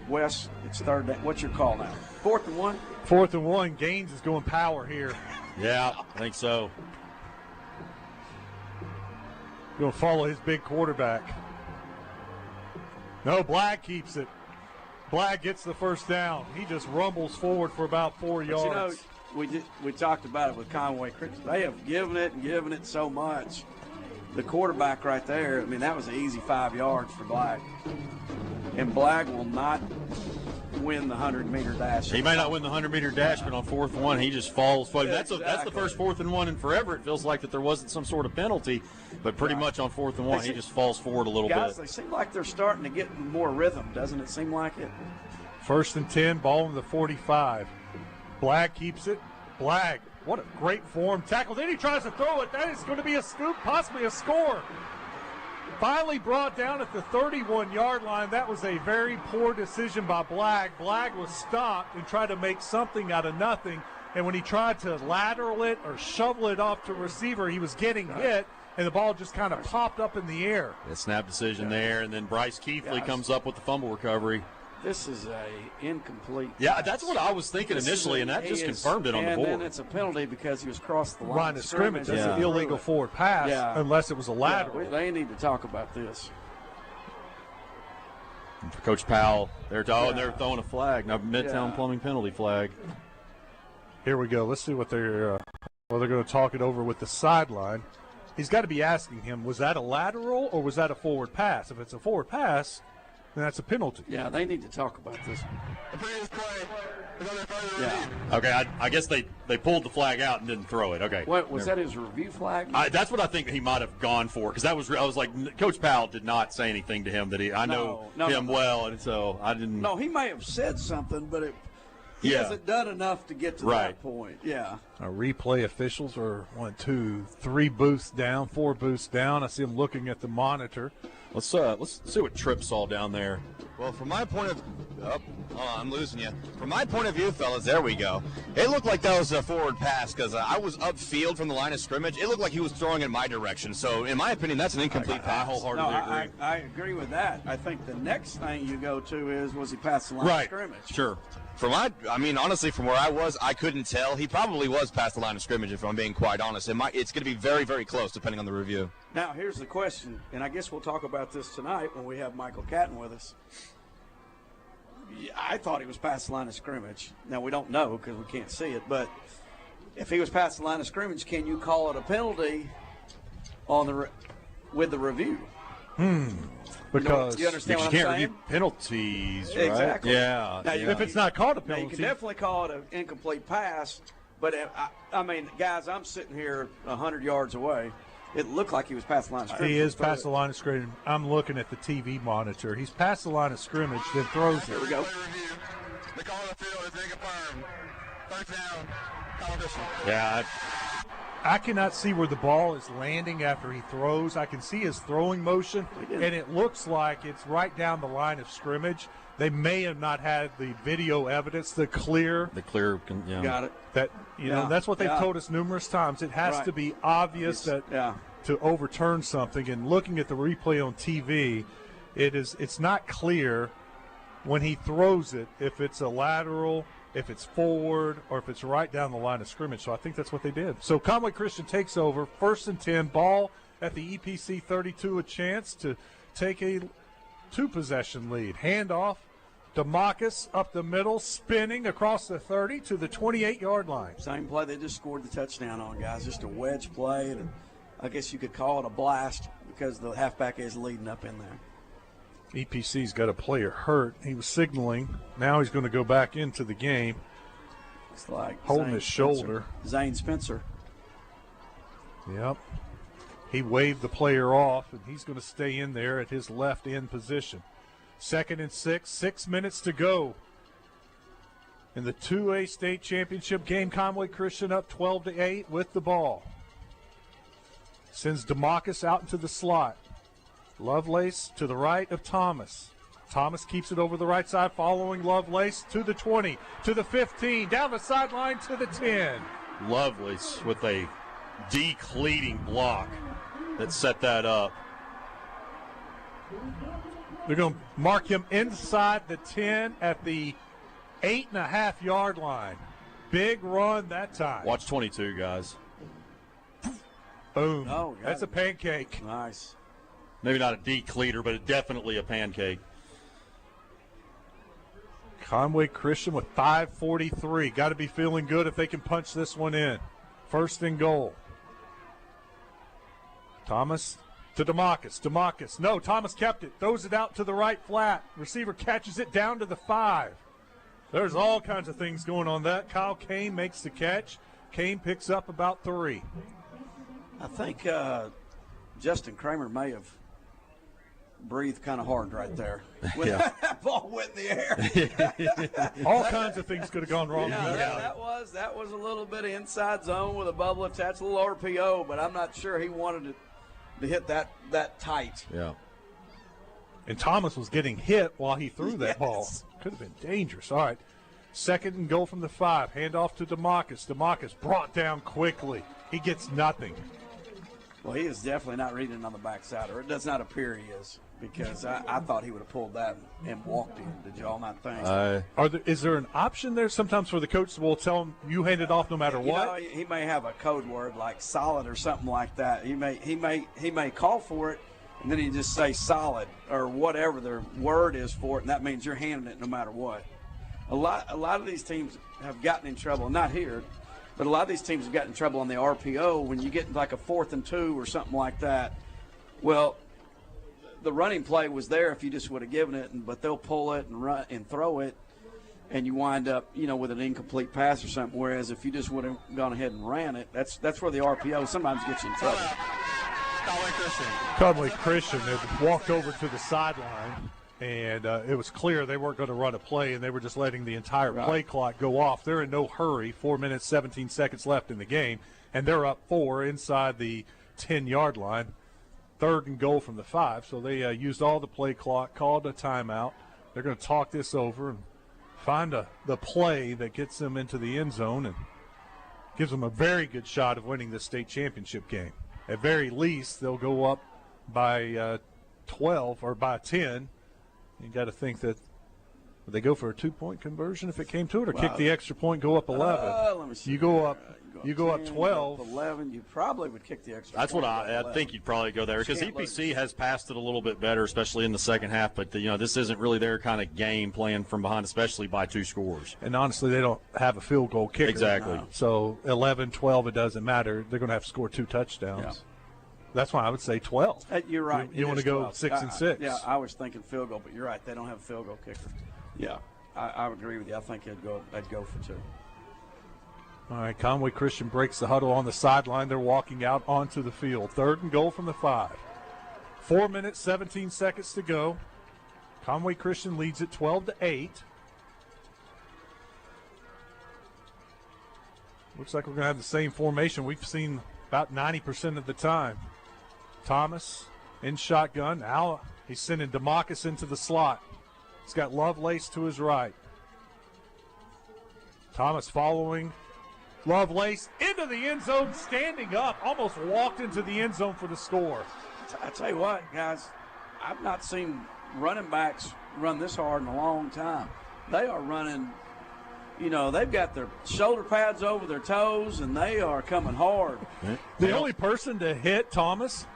Wes, it's third down. What's your call now? 4th and 1? 4th and 1. Gaines is going power here. Yeah, I think so. Going to follow his big quarterback. No, Blag keeps it. Blag gets the first down. He just rumbles forward for about 4 yards. You know, we talked about it with Conway Christian. They have given it so much. The quarterback right there, I mean, that was an easy 5 yards for Blag. And Blag will not win the 100-meter dash. He may not win the 100-meter dash, but on 4th and 1, he just falls. That's the first 4th and 1 in forever. It feels like that there wasn't some sort of penalty, but pretty much on 4th and 1, he just falls forward a little bit. They seem like they're starting to get more rhythm, doesn't it seem like it? 1st and 10, ball in the 45. Blag keeps it. Blag, what a great form tackle. Then he tries to throw it. That is going to be a scoop, possibly a score. Finally brought down at the 31-yard line. That was a very poor decision by Blag. Blag was stopped and tried to make something out of nothing. And when he tried to lateral it or shovel it off to receiver, he was getting hit, and the ball just kind of popped up in the air. A snap decision there, and then Bryce Keithley comes up with the fumble recovery. This is a incomplete. Yeah, that's what I was thinking initially, and that just confirmed it on the board. And then it's a penalty because he was across the line of scrimmage. That's an illegal forward pass unless it was a lateral. Yeah, they need to talk about this. And for Coach Powell, they're throwing a flag. Now, Midtown Plumbing penalty flag. Here we go. Let's see what they're going to talk it over with the sideline. He's got to be asking him, was that a lateral or was that a forward pass? If it's a forward pass, then that's a penalty. Yeah, they need to talk about this. The previous play is under further Yeah. review. Okay, I guess they pulled the flag out and didn't throw it. Okay. What was that? His review flag? That's what I think he might have gone for, because I was like, Coach Powell did not say anything to him that I know him well, and so I didn't. No, he may have said something, but he hasn't done enough to get to that point. Yeah. Our replay officials are 1, 2, 3 booths down, 4 booths down. I see them looking at the monitor. Let's see what Tripp saw down there. Well, from my point of I'm losing you. From my point of view, fellas, there we go. It looked like that was a forward pass because I was upfield from the line of scrimmage. It looked like he was throwing in my direction. So, in my opinion, that's an incomplete pass. I wholeheartedly agree. I agree with that. I think the next thing you go to is, was he past the line of scrimmage? Sure. Honestly, from where I was, I couldn't tell. He probably was past the line of scrimmage, if I'm being quite honest. It's going to be very, very close, depending on the review. Now, here's the question, and I guess we'll talk about this tonight when we have Michael Catton with us. Yeah, I thought he was past the line of scrimmage. Now, we don't know because we can't see it, but if he was past the line of scrimmage, can you call it a penalty with the review? Because you understand what I'm can't saying? review penalties, right? Exactly. Yeah. Now, if it's not called a penalty. You can definitely call it an incomplete pass, but I mean, guys, I'm sitting here 100 yards away. It looked like he was past the line of scrimmage. He is past the line of scrimmage. I'm looking at the TV monitor. He's past the line of scrimmage, then throws it. Here we go. The call of the field is inconfirmed. First down, competition. Yeah. I cannot see where the ball is landing after he throws. I can see his throwing motion, and it looks like it's right down the line of scrimmage. They may have not had the video evidence, the clear. Got it. That that's what they've told us numerous times. It has to be obvious to overturn something. And looking at the replay on TV, it's not clear when he throws it if it's a lateral, if it's forward, or if it's right down the line of scrimmage. So I think that's what they did. So Conway Christian takes over, 1st and 10, ball at the EPC 32, a chance to take a 2-possession lead. Handoff, DeMarcus up the middle, spinning across the 30 to the 28-yard line. Same play they just scored the touchdown on, guys. Just a wedge play, and I guess you could call it a blast because the halfback is leading up in there. EPC's got a player hurt. He was signaling. Now he's going to go back into the game. It's like holding his shoulder. Zane Spencer. Yep. He waved the player off, and he's going to stay in there at his left end position. 2nd and 6, 6 minutes to go. In the 2A state championship game, Conway Christian up 12-8 with the ball. Sends DeMarcus out into the slot. Lovelace to the right of Thomas. Thomas keeps it over the right side, following Lovelace to the 20, to the 15, down the sideline to the 10. Lovelace with a decleating block that set that up. They're going to mark him inside the 10 at the 8.5-yard line. Big run that time. Watch 22, guys. Boom. Oh, that's a pancake. Nice. Maybe not a decleater, but definitely a pancake. Conway Christian with 5:43. Got to be feeling good if they can punch this one in. 1st and goal. Thomas to DeMarcus. DeMarcus. No, Thomas kept it. Throws it out to the right flat. Receiver catches it down to the 5. There's all kinds of things going on that. Kyle Kane makes the catch. Kane picks up about 3. I think Justin Kramer may have breathed kind of hard right there when that ball went in the air. All kinds of things could have gone wrong. That was a little bit of inside zone with a bubble attached, a little RPO, but I'm not sure he wanted it to hit that tight. Yeah. And Thomas was getting hit while he threw that ball. Could have been dangerous. All right. 2nd and goal from the 5. Handoff to DeMarcus. DeMarcus brought down quickly. He gets nothing. Well, he is definitely not reading on the backside, or it does not appear he is, because I thought he would have pulled that and walked in. Did y'all not think? Is there an option there sometimes for the coach will tell him you hand it off no matter what? He may have a code word like solid or something like that. He may call for it, and then he just say solid or whatever the word is for it, and that means you're handing it no matter what. A lot of these teams have gotten in trouble, not here, but a lot of these teams have gotten in trouble on the RPO when you get like a 4th and 2 or something like that. Well, the running play was there if you just would have given it, but they'll pull it and run and throw it, and you wind up, with an incomplete pass or something. Whereas if you just would have gone ahead and ran it, that's where the RPO sometimes gets you in trouble. Conway Christian had walked over to the sideline, and it was clear they weren't going to run a play, and they were just letting the entire play clock go off. They're in no hurry. 4 minutes, 17 seconds left in the game, and they're up 4 inside the 10-yard line. 3rd and goal from the 5, so they used all the play clock, called a timeout. They're going to talk this over and find the play that gets them into the end zone and gives them a very good shot of winning the state championship game. At very least, they'll go up by 12 or by 10. You got to think that would they go for a 2-point conversion if it came to it, or kick the extra point, go up 11? Let me see. You go up 12. 11. You probably would kick the extra. That's point. what I think you'd probably go there, because EPC has passed it a little bit better, especially in the second half. But this isn't really their kind of game, playing from behind, especially by 2 scores. And honestly, they don't have a field goal kicker. Exactly. No. So 11, 12, it doesn't matter. They're going to have to score 2 touchdowns. Yeah. That's why I would say 12. You're right. You want to go 6 and 6. Yeah, I was thinking field goal, but you're right. They don't have a field goal kicker. Yeah, I agree with you. I think they'd go for 2. All right, Conway Christian breaks the huddle on the sideline. They're walking out onto the field. 3rd and goal from the 5. 4 minutes, 17 seconds to go. Conway Christian leads it 12-8. Looks like we're going to have the same formation we've seen about 90% of the time. Thomas in shotgun. Now he's sending DeMarcus into the slot. He's got Lovelace to his right. Thomas following Lovelace into the end zone, standing up, almost walked into the end zone for the score. I tell you what, guys, I've not seen running backs run this hard in a long time. They are running, they've got their shoulder pads over their toes, and they are coming hard. The only person to hit Thomas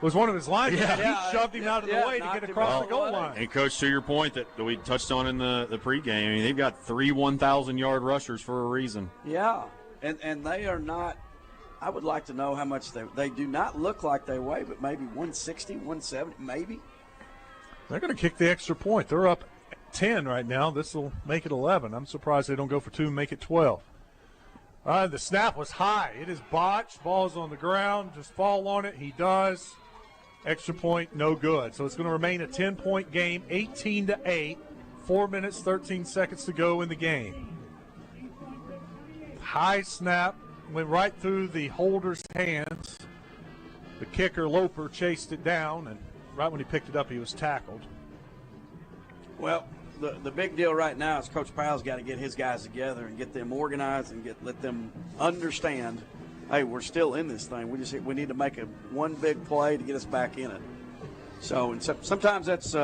was one of his linemen. He shoved him out of the way to get across the goal line. And, Coach, to your point that we touched on in the pregame, they've got 3 1,000-yard rushers for a reason. Yeah, and they are not – I would like to know how much they do not look like they weigh, but maybe 160, 170, maybe. They're going to kick the extra point. They're up 10 right now. This will make it 11. I'm surprised they don't go for 2 and make it 12. The snap was high. It is botched. Ball's on the ground. Just fall on it. He does. Extra point, no good. So it's going to remain a 10-point game, 18-8, 4 minutes, 13 seconds to go in the game. High snap went right through the holder's hands. The kicker, Loper, chased it down, and right when he picked it up, he was tackled. Well, the big deal right now is Coach Powell's got to get his guys together and get them organized and let them understand, hey, we're still in this thing. We need to make one big play to get us back in it. So sometimes that's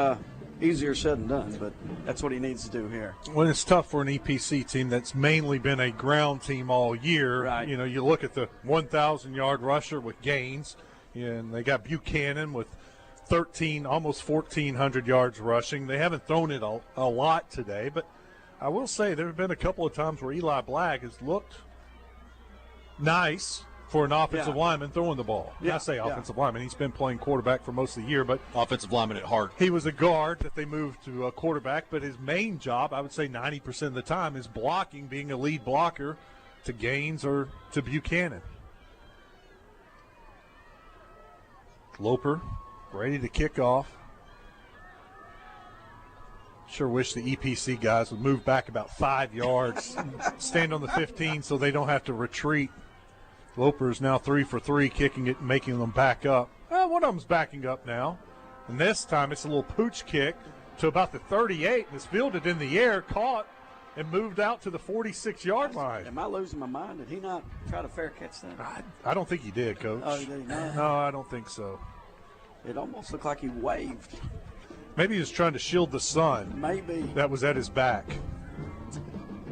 easier said than done, but that's what he needs to do here. Well, it's tough for an EPC team that's mainly been a ground team all year. Right. You know, you look at the 1,000-yard rusher with Gaines, and they got Buchanan with 13, almost 1,400 yards rushing. They haven't thrown it a lot today, but I will say there have been a couple of times where Eli Black has looked nice for an offensive lineman throwing the ball. I say offensive lineman. He's been playing quarterback for most of the year, but offensive lineman at heart. He was a guard that they moved to a quarterback, but his main job, I would say 90% of the time, is blocking, being a lead blocker to Gaines or to Buchanan. Loper ready to kick off. Sure wish the EPC guys would move back about 5 yards, stand on the 15 so they don't have to retreat. Loper is now 3 for 3, kicking it and making them back up. One of them's backing up now. And this time it's a little pooch kick to about the 38, and it's fielded in the air, caught, and moved out to the 46-yard line. Am I losing my mind? Did he not try to fair catch that? I don't think he did, Coach. Oh, did he not? No, I don't think so. It almost looked like he waved. Maybe he was trying to shield the sun. Maybe. That was at his back.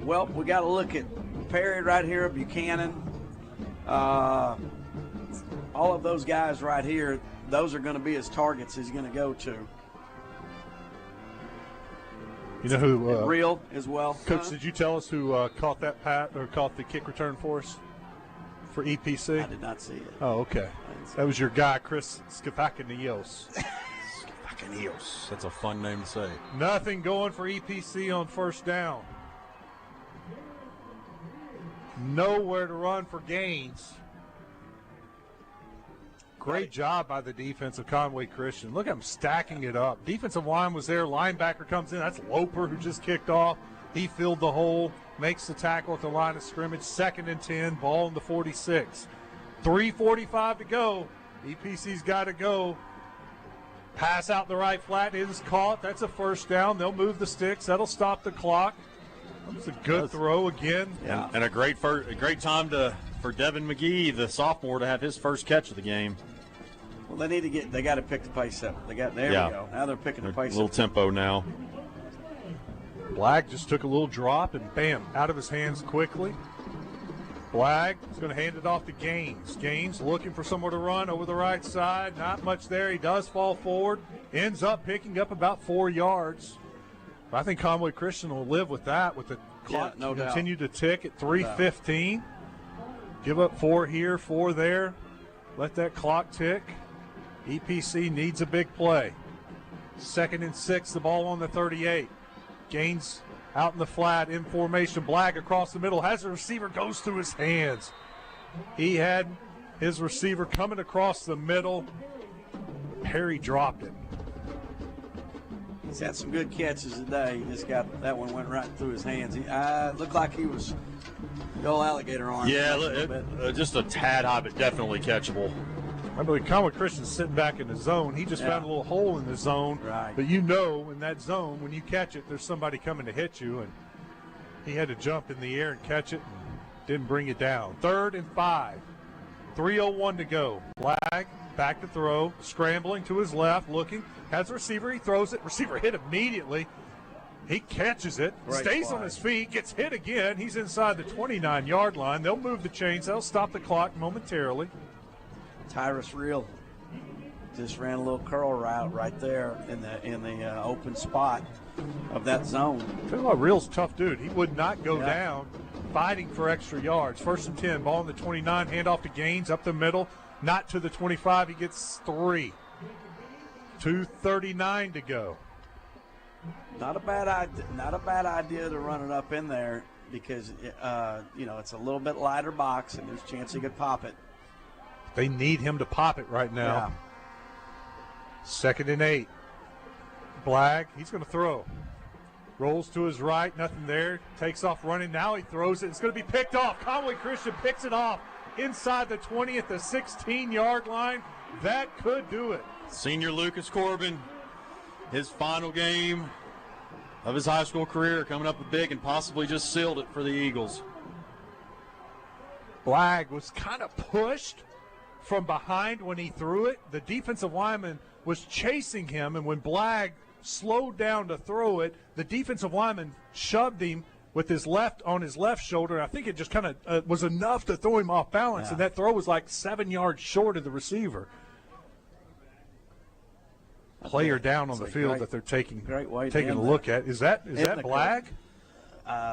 Well, we got to look at Perry right here, Buchanan. All of those guys right here, those are going to be his targets he's going to go to. You know who? Real as well. Coach, did you tell us who caught the kick return for us for EPC? I did not see it. Oh, okay. That was your guy, Chris Skifakanios. Skifakanios. That's a fun name to say. Nothing going for EPC on first down. Nowhere to run for Gaines. Great job by the defense of Conway Christian. Look at him stacking it up. Defensive line was there. Linebacker comes in. That's Loper who just kicked off. He filled the hole, makes the tackle at the line of scrimmage. 2nd and 10, ball in the 46. 3:45 to go. EPC's got to go. Pass out the right flat. It is caught. That's a first down. They'll move the sticks. That'll stop the clock. That's a good throw again. Yeah. And a great time for Devin McGee, the sophomore, to have his first catch of the game. Well, they got to pick the pace up. There we go. Now they're picking the pace up. A little tempo now. Black just took a little drop and bam, out of his hands quickly. Black is going to hand it off to Gaines. Gaines looking for somewhere to run over the right side. Not much there. He does fall forward. Ends up picking up about 4 yards. But I think Conway Christian will live with that, with the clock continue to tick at 3:15. Give up 4 here, 4 there. Let that clock tick. EPC needs a big play. 2nd and 6, the ball on the 38. Gaines out in the flat, in formation. Black across the middle, has a receiver, goes through his hands. He had his receiver coming across the middle. Perry dropped it. He's had some good catches today. He just got that one went right through his hands. He looked like he was the old alligator arm. Yeah, just a tad high, but definitely catchable. I believe Conway Christian's sitting back in the zone. He just found a little hole in the zone. Right. But you know in that zone, when you catch it, there's somebody coming to hit you. And he had to jump in the air and catch it and didn't bring it down. 3rd and 5. 3:01 to go. Black back to throw. Scrambling to his left, looking. Has a receiver. He throws it. Receiver hit immediately. He catches it. Stays on his feet. Gets hit again. He's inside the 29-yard line. They'll move the chains. They'll stop the clock momentarily. Tyrus Real just ran a little curl route right there in the open spot of that zone. Tell you what, Real's a tough dude. He would not go down fighting for extra yards. 1st and 10, ball on the 29, handoff to Gaines up the middle, not to the 25. He gets 3. 2:39 to go. Not a bad idea to run it up in there because it's a little bit lighter box and there's a chance he could pop it. They need him to pop it right now. 2nd and 8. Blagg, he's going to throw. Rolls to his right, nothing there. Takes off running. Now he throws it. It's going to be picked off. Conway Christian picks it off inside the 20 at the 16-yard line. That could do it. Senior Lucas Corbin, his final game of his high school career, coming up big and possibly just sealed it for the Eagles. Blagg was kind of pushed from behind when he threw it. The defensive lineman was chasing him, and when Blagg slowed down to throw it, the defensive lineman shoved him with his left shoulder. I think it just kind of was enough to throw him off balance, and that throw was like 7 yards short of the receiver. Player down on the field that they're taking a look at. Is that Blagg?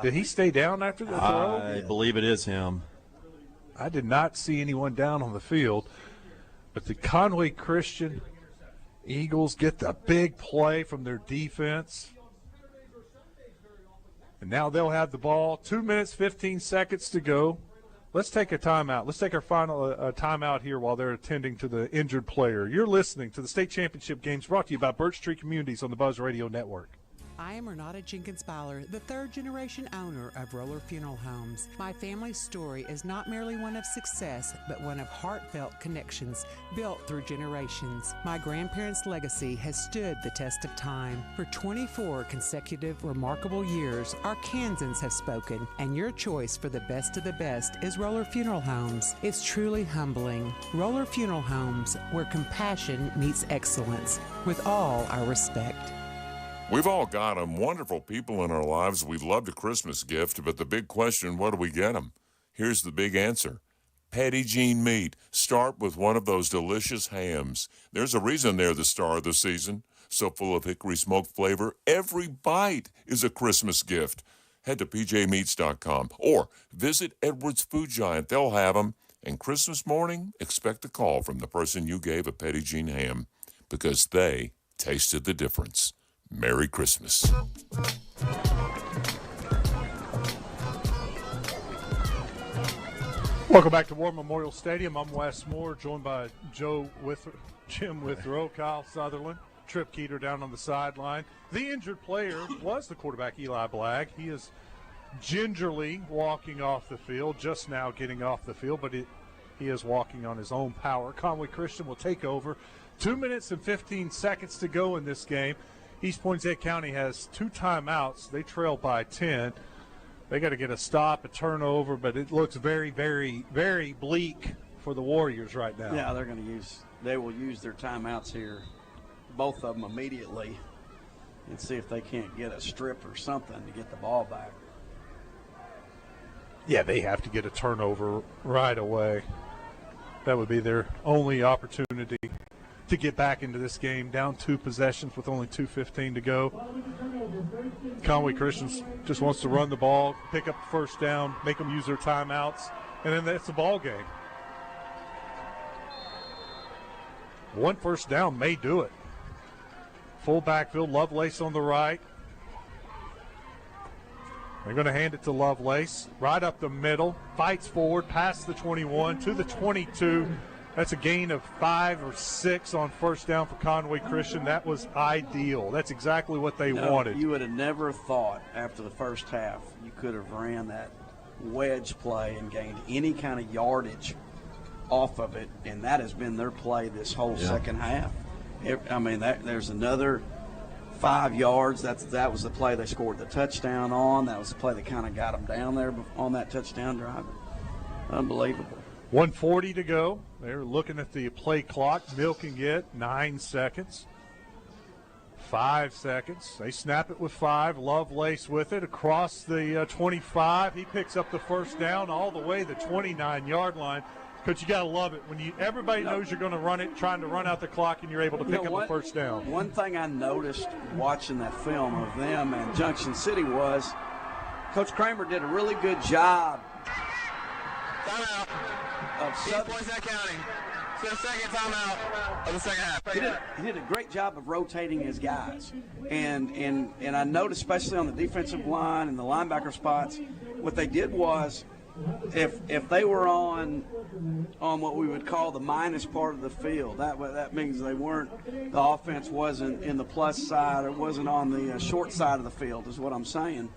Did he stay down after the throw? I believe it is him. I did not see anyone down on the field, but the Conway Christian Eagles get the big play from their defense. And now they'll have the ball. 2 minutes, 15 seconds to go. Let's take a timeout. Let's take our final timeout here while they're attending to the injured player. You're listening to the state championship games brought to you by Birch Tree Communities on the Buzz Radio Network. I am Renata Jenkins-Bowler, the third-generation owner of Roller Funeral Homes. My family's story is not merely one of success, but one of heartfelt connections built through generations. My grandparents' legacy has stood the test of time. For 24 consecutive remarkable years, our Kansans have spoken, and your choice for the best of the best is Roller Funeral Homes. It's truly humbling. Roller Funeral Homes, where compassion meets excellence, with all our respect. We've all got them. Wonderful people in our lives. We loved a Christmas gift, but the big question, what do we get them? Here's the big answer. Petit Jean meat. Start with one of those delicious hams. There's a reason they're the star of the season. So full of hickory smoked flavor, every bite is a Christmas gift. Head to pjmeats.com or visit Edwards Food Giant. They'll have them. And Christmas morning, expect a call from the person you gave a Petit Jean ham because they tasted the difference. Merry Christmas. Welcome back to War Memorial Stadium. I'm Wes Moore, joined by Jim Withrow, Kyle Sutherland, Trip Keeter down on the sideline. The injured player was the quarterback, Eli Blagg. He is gingerly walking off the field, just now getting off the field, but he is walking on his own power. Conway Christian will take over. 2 minutes and 15 seconds to go in this game. East Poinsett County has 2 timeouts. They trail by 10. They got to get a stop, a turnover, but it looks very, very, very bleak for the Warriors right now. Yeah, they will use their timeouts here, both of them immediately, and see if they can't get a strip or something to get the ball back. Yeah, they have to get a turnover right away. That would be their only opportunity to get back into this game, down 2 possessions with only 2:15 to go. Conway Christian just wants to run the ball, pick up the first down, make them use their timeouts, and then that's the ball game. 1 first down may do it. Full backfield, Lovelace on the right. They're going to hand it to Lovelace, right up the middle, fights forward, past the 21 to the 22. That's a gain of 5 or 6 on first down for Conway Christian. That was ideal. That's exactly what they wanted. You would have never thought after the first half you could have ran that wedge play and gained any kind of yardage off of it, and that has been their play this whole second half. There's another 5 yards. That was the play they scored the touchdown on. That was the play that kind of got them down there on that touchdown drive. Unbelievable. 1:40 to go. They're looking at the play clock, milking it. 9 seconds. 5 seconds. They snap it with 5. Lovelace with it across the 25. He picks up the first down all the way the 29-yard line. Because you got to love it when everybody knows you're going to run it, trying to run out the clock, and you're able to pick up the first down. One thing I noticed watching that film of them and Junction City was Coach Kramer did a really good job Timeout. Of Poinsett County. It's the second timeout of the second half. He did a great job of rotating his guys. And I noticed, especially on the defensive line and the linebacker spots, what they did was if they were on what we would call the minus part of the field, that means the offense wasn't in the plus side, or wasn't on the short side of the field, is what I'm saying.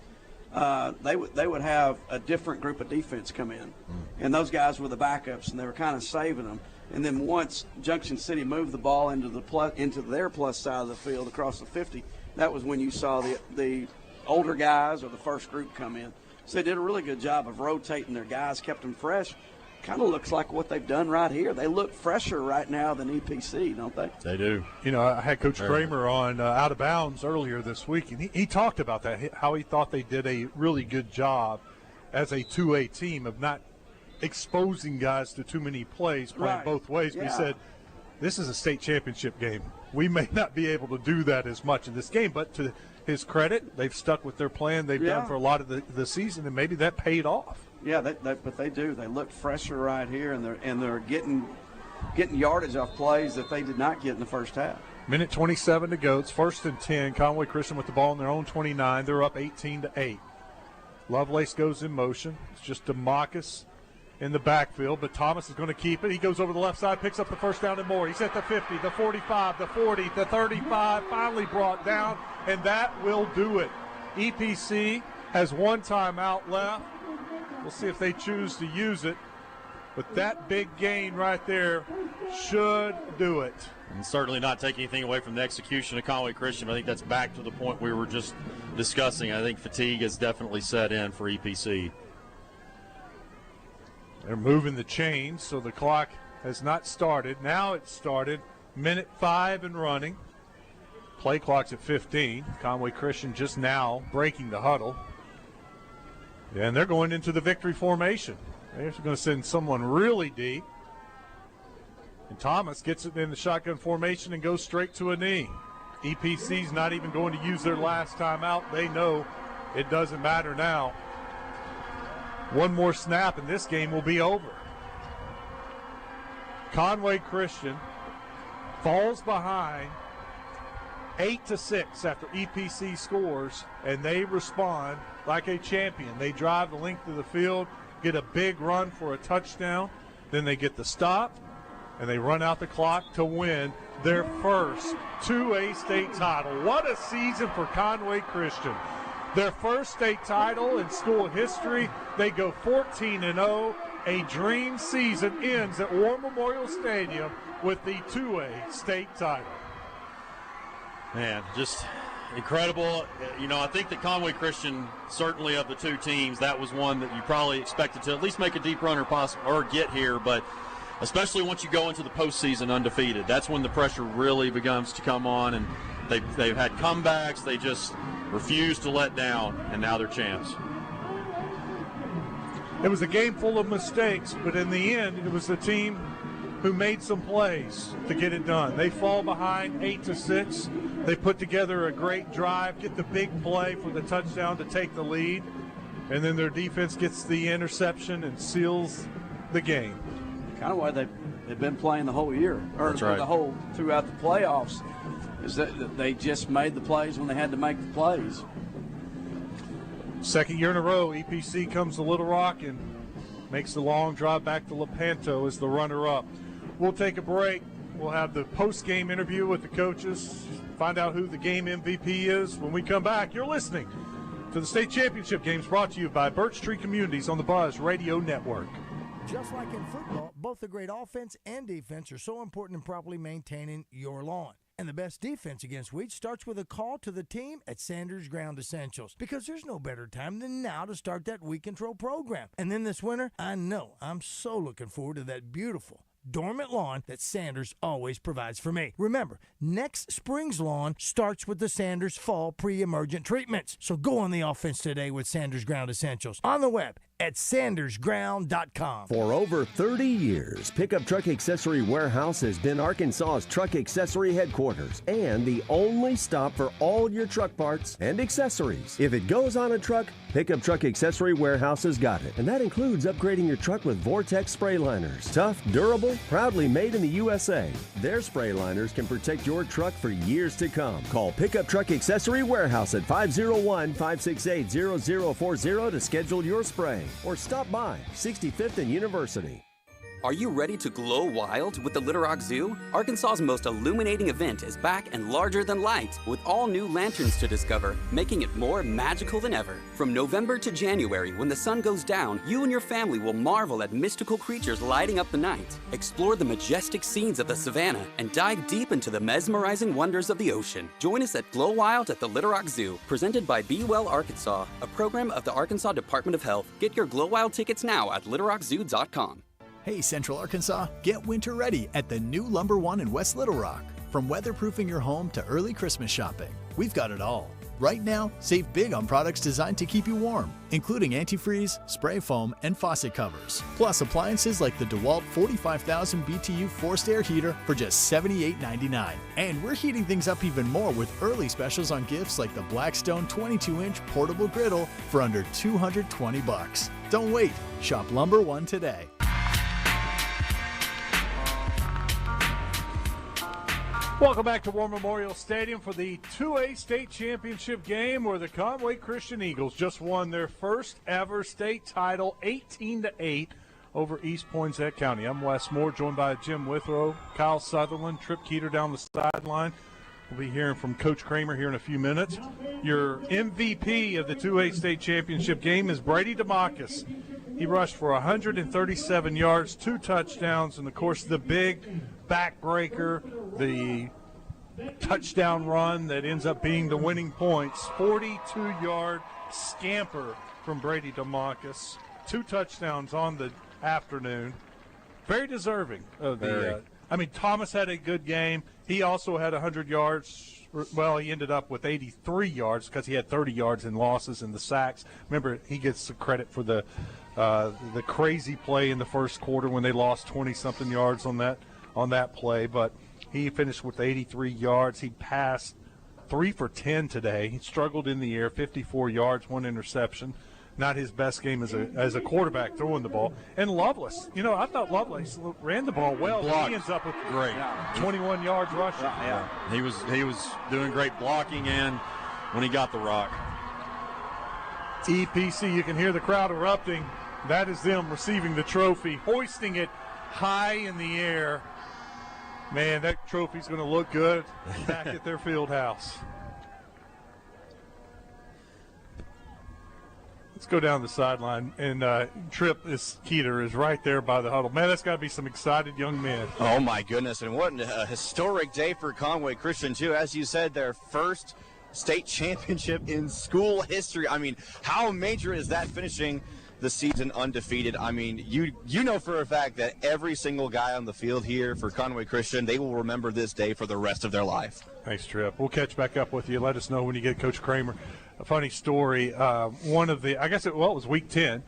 They would have a different group of defense come in, and those guys were the backups, and they were kind of saving them. And then once Junction City moved the ball into their plus side of the field across the 50, that was when you saw the older guys or the first group come in. So they did a really good job of rotating their guys, kept them fresh. Kind of looks like what they've done right here. They look fresher right now than EPC, don't they? They do. I had Coach Kramer on Out of Bounds earlier this week, and he talked about that, how he thought they did a really good job as a 2A team of not exposing guys to too many plays, playing both ways. But he said, this is a state championship game. We may not be able to do that as much in this game, but to his credit, they've stuck with their plan they've done for a lot of the season, and maybe that paid off. Yeah, but they do. They look fresher right here, and they're getting yardage off plays that they did not get in the first half. Minute 27 to go. It's 1st and 10. Conway Christian with the ball on their own 29. They're up 18-8. Lovelace goes in motion. It's just DeMarcus in the backfield, but Thomas is going to keep it. He goes over the left side, picks up the first down and more. He's at the 50, the 45, the 40, the 35, finally brought down, and that will do it. EPC has one timeout left. We'll see if they choose to use it, but that big gain right there should do it. And certainly not take anything away from the execution of Conway Christian. I think that's back to the point we were just discussing. I think fatigue has definitely set in for EPC. They're moving the chains, so the clock has not started. Now it's started. Minute 5 and running. Play clock's at 15. Conway Christian just now breaking the huddle. And they're going into the victory formation. They're going to send someone really deep. And Thomas gets it in the shotgun formation and goes straight to a knee. EPC's not even going to use their last timeout. They know it doesn't matter now. One more snap and this game will be over. Conway Christian falls behind 8-6 after EPC scores, and they respond like a champion. They drive the length of the field, get a big run for a touchdown, then they get the stop, and they run out the clock to win their first 2A state title. What a season for Conway Christian. Their first state title in school history. They go 14-0. A dream season ends at War Memorial Stadium with the 2A state title. Man, just incredible. I think that Conway Christian, certainly of the two teams, that was one that you probably expected to at least make a deep run or get here, but especially once you go into the postseason undefeated, that's when the pressure really begins to come on, and they've had comebacks. They just refused to let down, and now they're champs. It was a game full of mistakes, but in the end, it was the team who made some plays to get it done. They fall behind 8-6. They put together a great drive, get the big play for the touchdown to take the lead, and then their defense gets the interception and seals the game. Kind of why they've been playing the whole year, or throughout the playoffs, is that they just made the plays when they had to make the plays. Second year in a row, EPC comes to Little Rock and makes the long drive back to Lepanto as the runner-up. We'll take a break. We'll have the post-game interview with the coaches, find out who the game MVP is. When we come back, you're listening to the state championship games brought to you by Birch Tree Communities on the Buzz Radio Network. Just like in football, both the great offense and defense are so important in properly maintaining your lawn. And the best defense against weeds starts with a call to the team at Sanders Ground Essentials, because there's no better time than now to start that weed control program. And then this winter, I know I'm so looking forward to that beautiful dormant lawn that Sanders always provides for me. Remember, next spring's lawn starts with the Sanders Fall Pre-Emergent Treatments. So go on the offense today with Sanders Ground Essentials on the web at sandersground.com. For over 30 years, Pickup Truck Accessory Warehouse has been Arkansas's truck accessory headquarters and the only stop for all your truck parts and accessories. If it goes on a truck, Pickup Truck Accessory Warehouse has got it. And that includes upgrading your truck with Vortex spray liners. Tough, durable, proudly made in the USA. Their spray liners can protect your truck for years to come. Call Pickup Truck Accessory Warehouse at 501-568-0040 to schedule your spray. or stop by 65th and University. Are you ready to glow wild with the Little Rock Zoo? Arkansas's most illuminating event is back and larger than light, with all new lanterns to discover, making it more magical than ever. From November to January, when the sun goes down, you and your family will marvel at mystical creatures lighting up the night. Explore the majestic scenes of the savannah and dive deep into the mesmerizing wonders of the ocean. Join us at Glow Wild at the Little Rock Zoo, presented by Be Well Arkansas, a program of the Arkansas Department of Health. Get your Glow Wild tickets now at littlerockzoo.com. Hey, Central Arkansas, get winter ready at the new Lumber One in West Little Rock. From weatherproofing your home to early Christmas shopping, we've got it all. Right now, save big on products designed to keep you warm, including antifreeze, spray foam, and faucet covers. Plus appliances like the DeWalt 45,000 BTU forced air heater for just $78.99. And we're heating things up even more with early specials on gifts like the Blackstone 22-inch portable griddle for under $220. Don't wait, shop Lumber One today. Welcome back to War Memorial Stadium for the 2A state championship game where the Conway Christian Eagles just won their first ever state title 18-8 over East Poinsett County. I'm Wes Moore, joined by Jim Withrow, Kyle Sutherland, Trip Keeter down the sideline. We'll be hearing from Coach Kramer here in a few minutes. Your MVP of the 2A state championship game is Brady DeMarcus. He rushed for 137 yards, 2 touchdowns, and, of course, the big backbreaker, the touchdown run that ends up being the winning points. 42-yard scamper from Brady DeMarcus. 2 touchdowns on the afternoon. Very deserving of the Thomas had a good game. He also had 100 yards. Well, he ended up with 83 yards because he had 30 yards in losses and the sacks. Remember, he gets the credit for the crazy play in the first quarter when they lost 20-something yards on that play. But he finished with 83 yards. He passed 3 for 10 today. He struggled in the air, 54 yards, 1 interception. Not his best game as a quarterback throwing the ball. And Lovelace, I thought Lovelace ran the ball well. But he ends up with 21 yards rushing. Yeah. He was doing great blocking and when he got the rock. EPC, you can hear the crowd erupting. That is them receiving the trophy, hoisting it high in the air. Man, that trophy's going to look good back at their field house. Let's go down the sideline, and Trip Keeter is right there by the huddle. Man, that's got to be some excited young men. Oh, my goodness, and what a historic day for Conway Christian, too. As you said, their first state championship in school history. I mean, how major is that, finishing the season undefeated? I mean, you know for a fact that every single guy on the field here for Conway Christian, they will remember this day for the rest of their life. Thanks, Trip. We'll catch back up with you. Let us know when you get Coach Kramer. A funny story. One of the, it was week 10,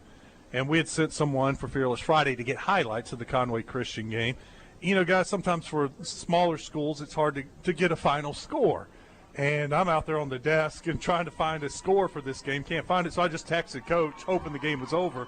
and we had sent someone for Fearless Friday to get highlights of the Conway Christian game. Guys, sometimes for smaller schools, it's hard to get a final score. And I'm out there on the desk and trying to find a score for this game. Can't find it, so I just texted Coach, hoping the game was over.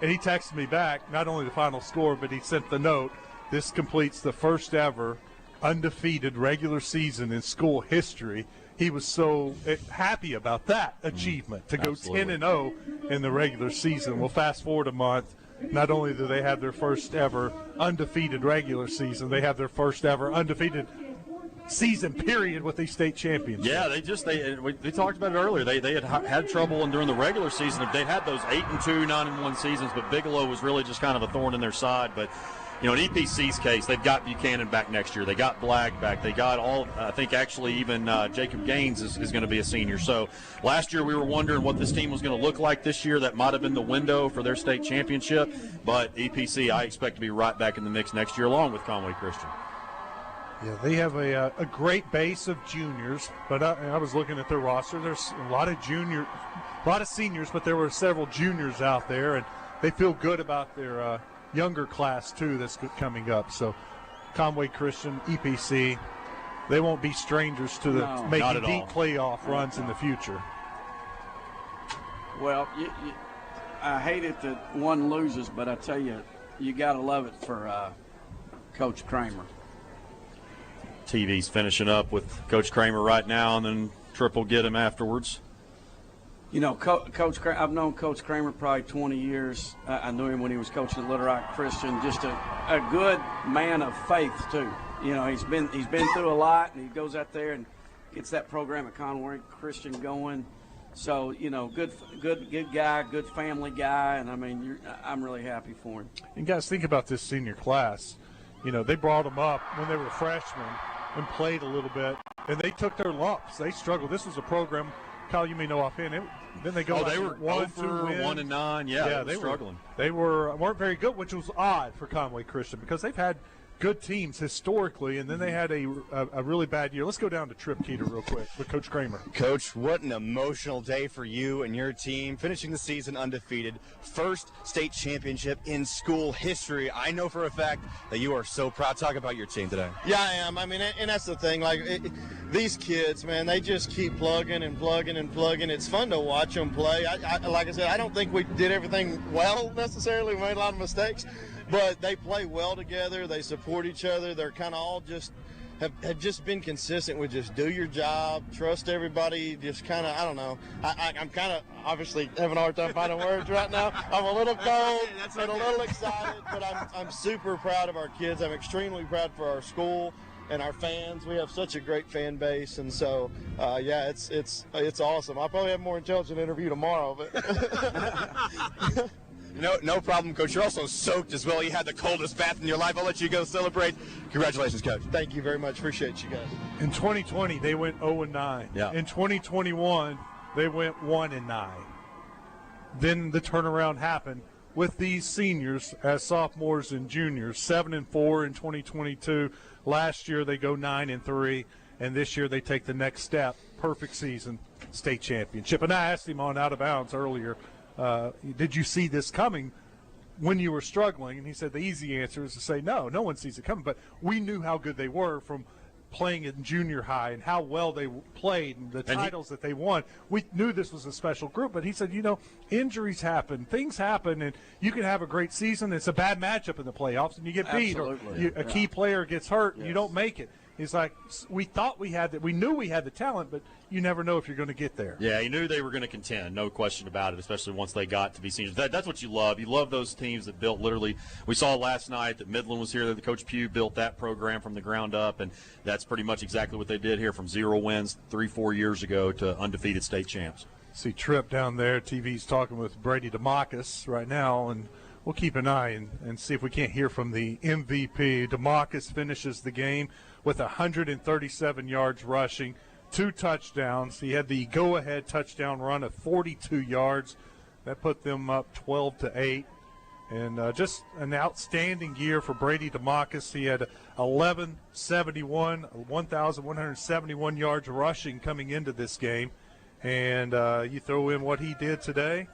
And he texted me back, not only the final score, but he sent the note. This completes the first ever undefeated regular season in school history. He was so happy about that achievement, to go 10-0 in the regular season. Well, fast forward a month. Not only do they have their first ever undefeated regular season, they have their first ever undefeated season period with the state championship. Yeah, they talked about it earlier. They had trouble during the regular season. They had those 8-2, 9-1 seasons, but Bigelow was really just kind of a thorn in their side. But in EPC's case, they've got Buchanan back next year. They got Black back. They got I think actually even Jacob Gaines is going to be a senior. So last year we were wondering what this team was going to look like this year. That might have been the window for their state championship. But EPC, I expect to be right back in the mix next year along with Conway Christian. Yeah, they have a great base of juniors, but I was looking at their roster. There's a lot of seniors, but there were several juniors out there, and they feel good about their younger class, too, that's coming up. So Conway Christian, EPC, they won't be strangers to making deep playoff runs in the future. Well, I hate it that one loses, but I tell you, you got to love it for Coach Kramer. TV's finishing up with Coach Kramer right now, and then Trip will get him afterwards. You know, Coach I've known Coach Kramer probably 20 years. I knew him when he was coaching at Little Rock Christian. Just a good man of faith too. You know, he's been through a lot, and he goes out there and gets that program at Conway Christian going. So, you know, good guy, good family guy, and I mean, I'm really happy for him. And guys, think about this senior class. You know, they brought them up when they were freshmen and played a little bit, and they took their lumps. They struggled. This was a program, Kyle, you may know offhand. Then they go. They were 1-9. Yeah, they were struggling. They weren't very good, which was odd for Conway Christian because they've had good teams historically, and then they had a really bad year. Let's go down to Trip Keeter real quick with Coach Kramer. Coach, what an emotional day for you and your team, finishing the season undefeated. First state championship in school history. I know for a fact that you are so proud. Talk about your team today. Yeah, I am. I mean, and that's the thing. Like, these kids, man, they just keep plugging and plugging and plugging. It's fun to watch them play. Like I said, I don't think we did everything well necessarily. We made a lot of mistakes. But they play well together. They support each other. They're kind of all just have just been consistent with just do your job, trust everybody. Just kind of, I don't know. I'm kind of obviously having a hard time finding words right now. I'm a little cold and a little excited, but I'm super proud of our kids. I'm extremely proud for our school and our fans. We have such a great fan base, and so yeah, it's awesome. I'll probably have a more intelligent interview tomorrow, but. No problem, Coach. You're also soaked as well. You had the coldest bath in your life. I'll let you go celebrate. Congratulations, Coach. Thank you very much. Appreciate you guys. In 2020, they went 0-9. Yeah. In 2021, they went 1-9. Then the turnaround happened with these seniors as sophomores and juniors. 7-4 in 2022. Last year, they go 9-3. And this year, they take the next step. Perfect season, state championship. And I asked him on Out of Bounds earlier, did you see this coming when you were struggling? And he said the easy answer is to say no one sees it coming. But we knew how good they were from playing in junior high and how well they played and the titles that they won. We knew this was a special group. But he said, injuries happen, things happen, and you can have a great season. It's a bad matchup in the playoffs, and you get beat, or a key player gets hurt, and you don't make it. He's like, we thought we had that. We knew we had the talent, but you never know if you're going to get there. Yeah, he knew they were going to contend, no question about it, especially once they got to be seniors. That's what you love. You love those teams that built literally. We saw last night that Midland was here. That Coach Pugh built that program from the ground up, and that's pretty much exactly what they did here from 0 wins 3-4 years ago to undefeated state champs. See Tripp down there. TV's talking with Brady DeMarcus right now, and we'll keep an eye and see if we can't hear from the MVP. DeMarcus finishes the game with 137 yards rushing, 2 touchdowns. He had the go-ahead touchdown run of 42 yards. That put them up 12-8. And just an outstanding year for Brady DeMarcus. He had 1,171 yards rushing coming into this game. And you throw in what he did today,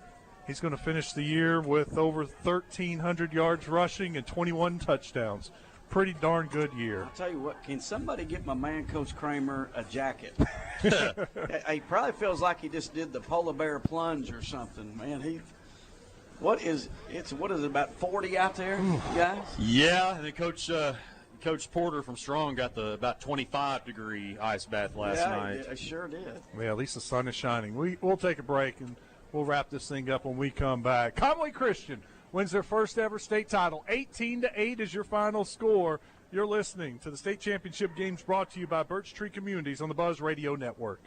he's going to finish the year with over 1,300 yards rushing and 21 touchdowns. Pretty darn good year. I'll tell you what, can somebody get my man Coach Kramer a jacket? He probably feels like he just did the polar bear plunge or something, man. What is it, about 40 out there, guys? Yeah, and then Coach Porter from Strong got the about 25-degree ice bath last night. Yeah, I sure did. Yeah, at least the sun is shining. We'll take a break, and we'll wrap this thing up when we come back. Conway Christian wins their first ever state title. 18-8 is your final score. You're listening to the state championship games brought to you by Birch Tree Communities on the Buzz Radio Network.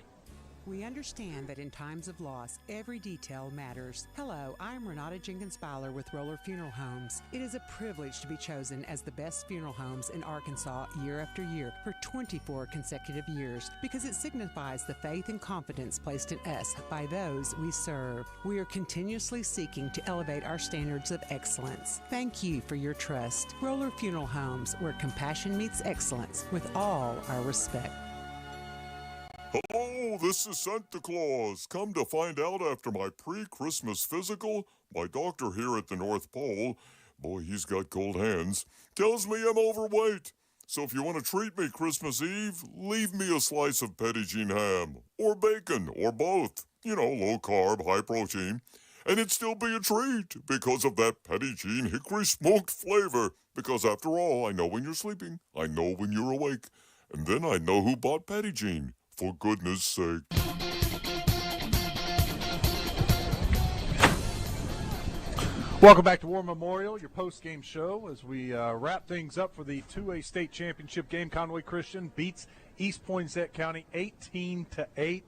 We understand that in times of loss, every detail matters. Hello, I'm Renata Jenkins-Byler with Roller Funeral Homes. It is a privilege to be chosen as the best funeral homes in Arkansas year after year for 24 consecutive years because it signifies the faith and confidence placed in us by those we serve. We are continuously seeking to elevate our standards of excellence. Thank you for your trust. Roller Funeral Homes, where compassion meets excellence with all our respect. Hello, this is Santa Claus. Come to find out after my pre-Christmas physical, my doctor here at the North Pole, boy, he's got cold hands, tells me I'm overweight. So if you want to treat me Christmas Eve, leave me a slice of Pregame ham, or bacon, or both. Low carb, high protein. And it'd still be a treat because of that Pregame hickory smoked flavor. Because after all, I know when you're sleeping, I know when you're awake, and then I know who bought Pregame. For goodness sake. Welcome back to War Memorial, your post-game show, as we wrap things up for the 2A state championship game. Conway Christian beats East Poinsett County 18-8.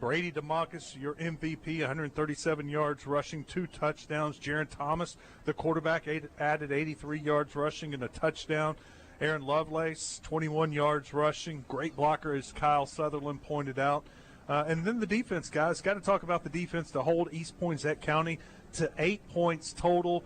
Brady DeMarcus, your MVP, 137 yards rushing, 2 touchdowns. Jaron Thomas, the quarterback, added 83 yards rushing and a touchdown. Aaron Lovelace, 21 yards rushing. Great blocker, as Kyle Sutherland pointed out. And then the defense, guys. Got to talk about the defense to hold East Poinsett County to 8 points total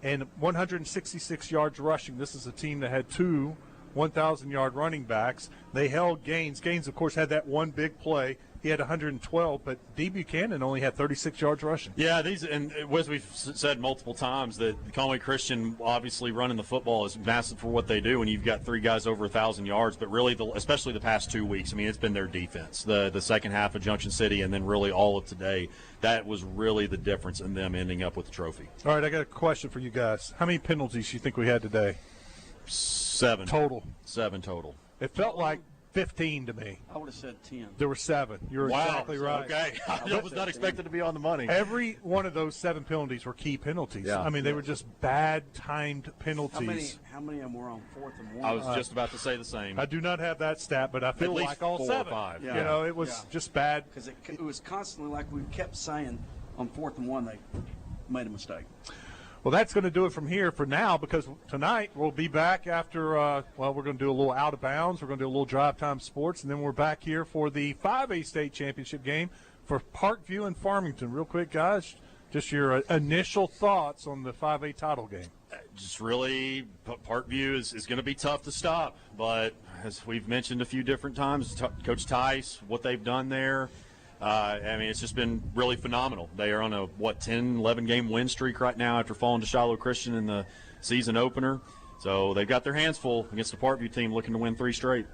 and 166 yards rushing. This is a team that had 2 1,000-yard running backs. They held Gaines. Gaines, of course, had that one big play. He had 112, but D. Buchanan only had 36 yards rushing. Yeah, and as we've said multiple times, that Conway Christian obviously running the football is massive for what they do, and you've got 3 guys over 1,000 yards. But really, especially the past 2 weeks, I mean, it's been their defense. The second half of Junction City and then really all of today, that was really the difference in them ending up with the trophy. All right, I got a question for you guys. How many penalties do you think we had today? 7 total. 7 total. It felt like 15 to me. I would have said 10. There were 7. You're exactly right. Okay. I was not expected to be on the money. Every one of those 7 penalties were key penalties. Yeah. I mean, they were just bad timed penalties. How many of them were on 4th and 1? I was just about to say the same. I do not have that stat, but I feel At least like all 4 7. or 5. Yeah. You know, it was just bad. Because it was constantly like we kept saying on 4th and 1 they made a mistake. Well, that's going to do it from here for now, because tonight we'll be back after, we're going to do a little out of bounds. We're going to do a little drive time sports, and then we're back here for the 5A state championship game for Parkview and Farmington. Real quick, guys, just your initial thoughts on the 5A title game. Just really, Parkview is going to be tough to stop, but as we've mentioned a few different times, Coach Tice, what they've done there, I mean, it's just been really phenomenal. They are on a, 10, 11-game win streak right now after falling to Shiloh Christian in the season opener. So they've got their hands full against the Parkview team looking to win 3 straight.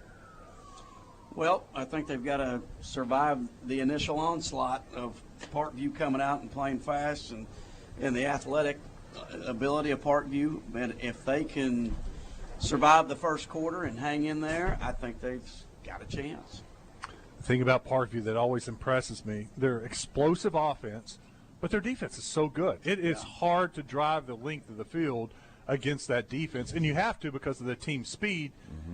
Well, I think they've got to survive the initial onslaught of Parkview coming out and playing fast and the athletic ability of Parkview. And if they can survive the first quarter and hang in there, I think they've got a chance. The thing about Parkview that always impresses me, their explosive offense, but their defense is so good. It is hard to drive the length of the field against that defense, and you have to because of the team speed.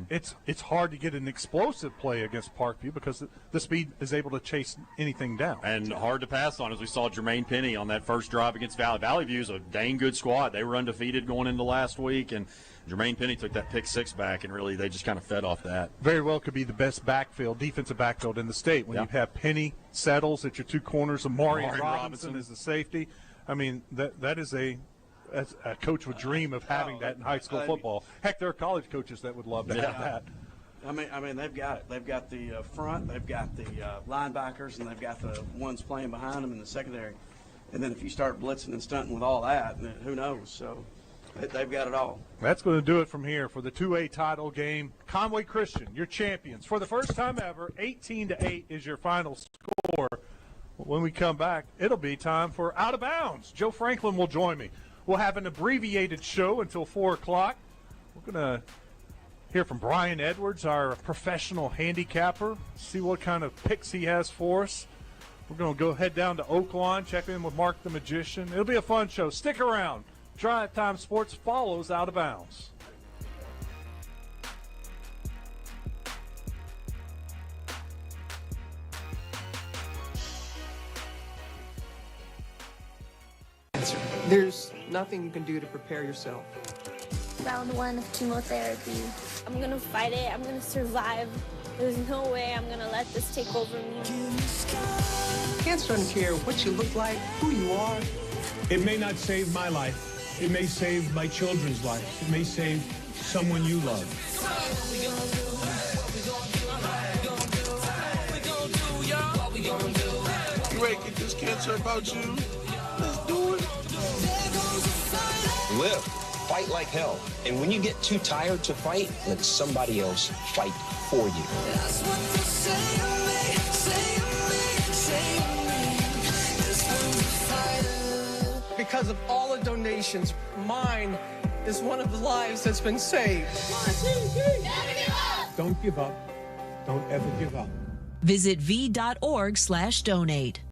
It's hard to get an explosive play against Parkview because the speed is able to chase anything down. And hard to pass on, as we saw Jermaine Penny on that first drive against Valley. Valley View is a dang good squad. They were undefeated going into last week, and Jermaine Penny took that pick 6 back, and really they just kind of fed off that. Very well could be the best defensive backfield in the state when you have Penny, Settles at your 2 corners, Amari Robinson is the safety. I mean, that is a coach would dream of having that in high school football. Heck, there are college coaches that would love to have that. I mean, they've got it. They've got the front, they've got the linebackers, and they've got the ones playing behind them in the secondary. And then if you start blitzing and stunting with all that, then who knows? So they've got it all. That's going to do it from here for the 2A title game. Conway Christian, your champions. For the first time ever, 18-8 is your final score. When we come back, it'll be time for Out of Bounds. Joe Franklin will join me. We'll have an abbreviated show until 4 o'clock. We're going to hear from Brian Edwards, our professional handicapper, see what kind of picks he has for us. We're going to go head down to Oaklawn, check in with Mark the Magician. It'll be a fun show. Stick around. Drive Time Sports follows Out of Bounds. There's nothing you can do to prepare yourself. Round 1 of chemotherapy. I'm gonna fight it. I'm gonna survive. There's no way I'm gonna let this take over me. Cancer doesn't care what you look like, who you are. It may not save my life. It may save my children's lives. It may save someone you love. You ready to get this cancer about you? Let's do it. Live. Fight like hell. And when you get too tired to fight, let somebody else fight for you. That's what they say to me, say to me. This one's a fighter. Because of all the donations, mine is one of the lives that's been saved. 1, 2, 3. Never give up. Don't give up. Don't ever give up. Visit v.org/donate.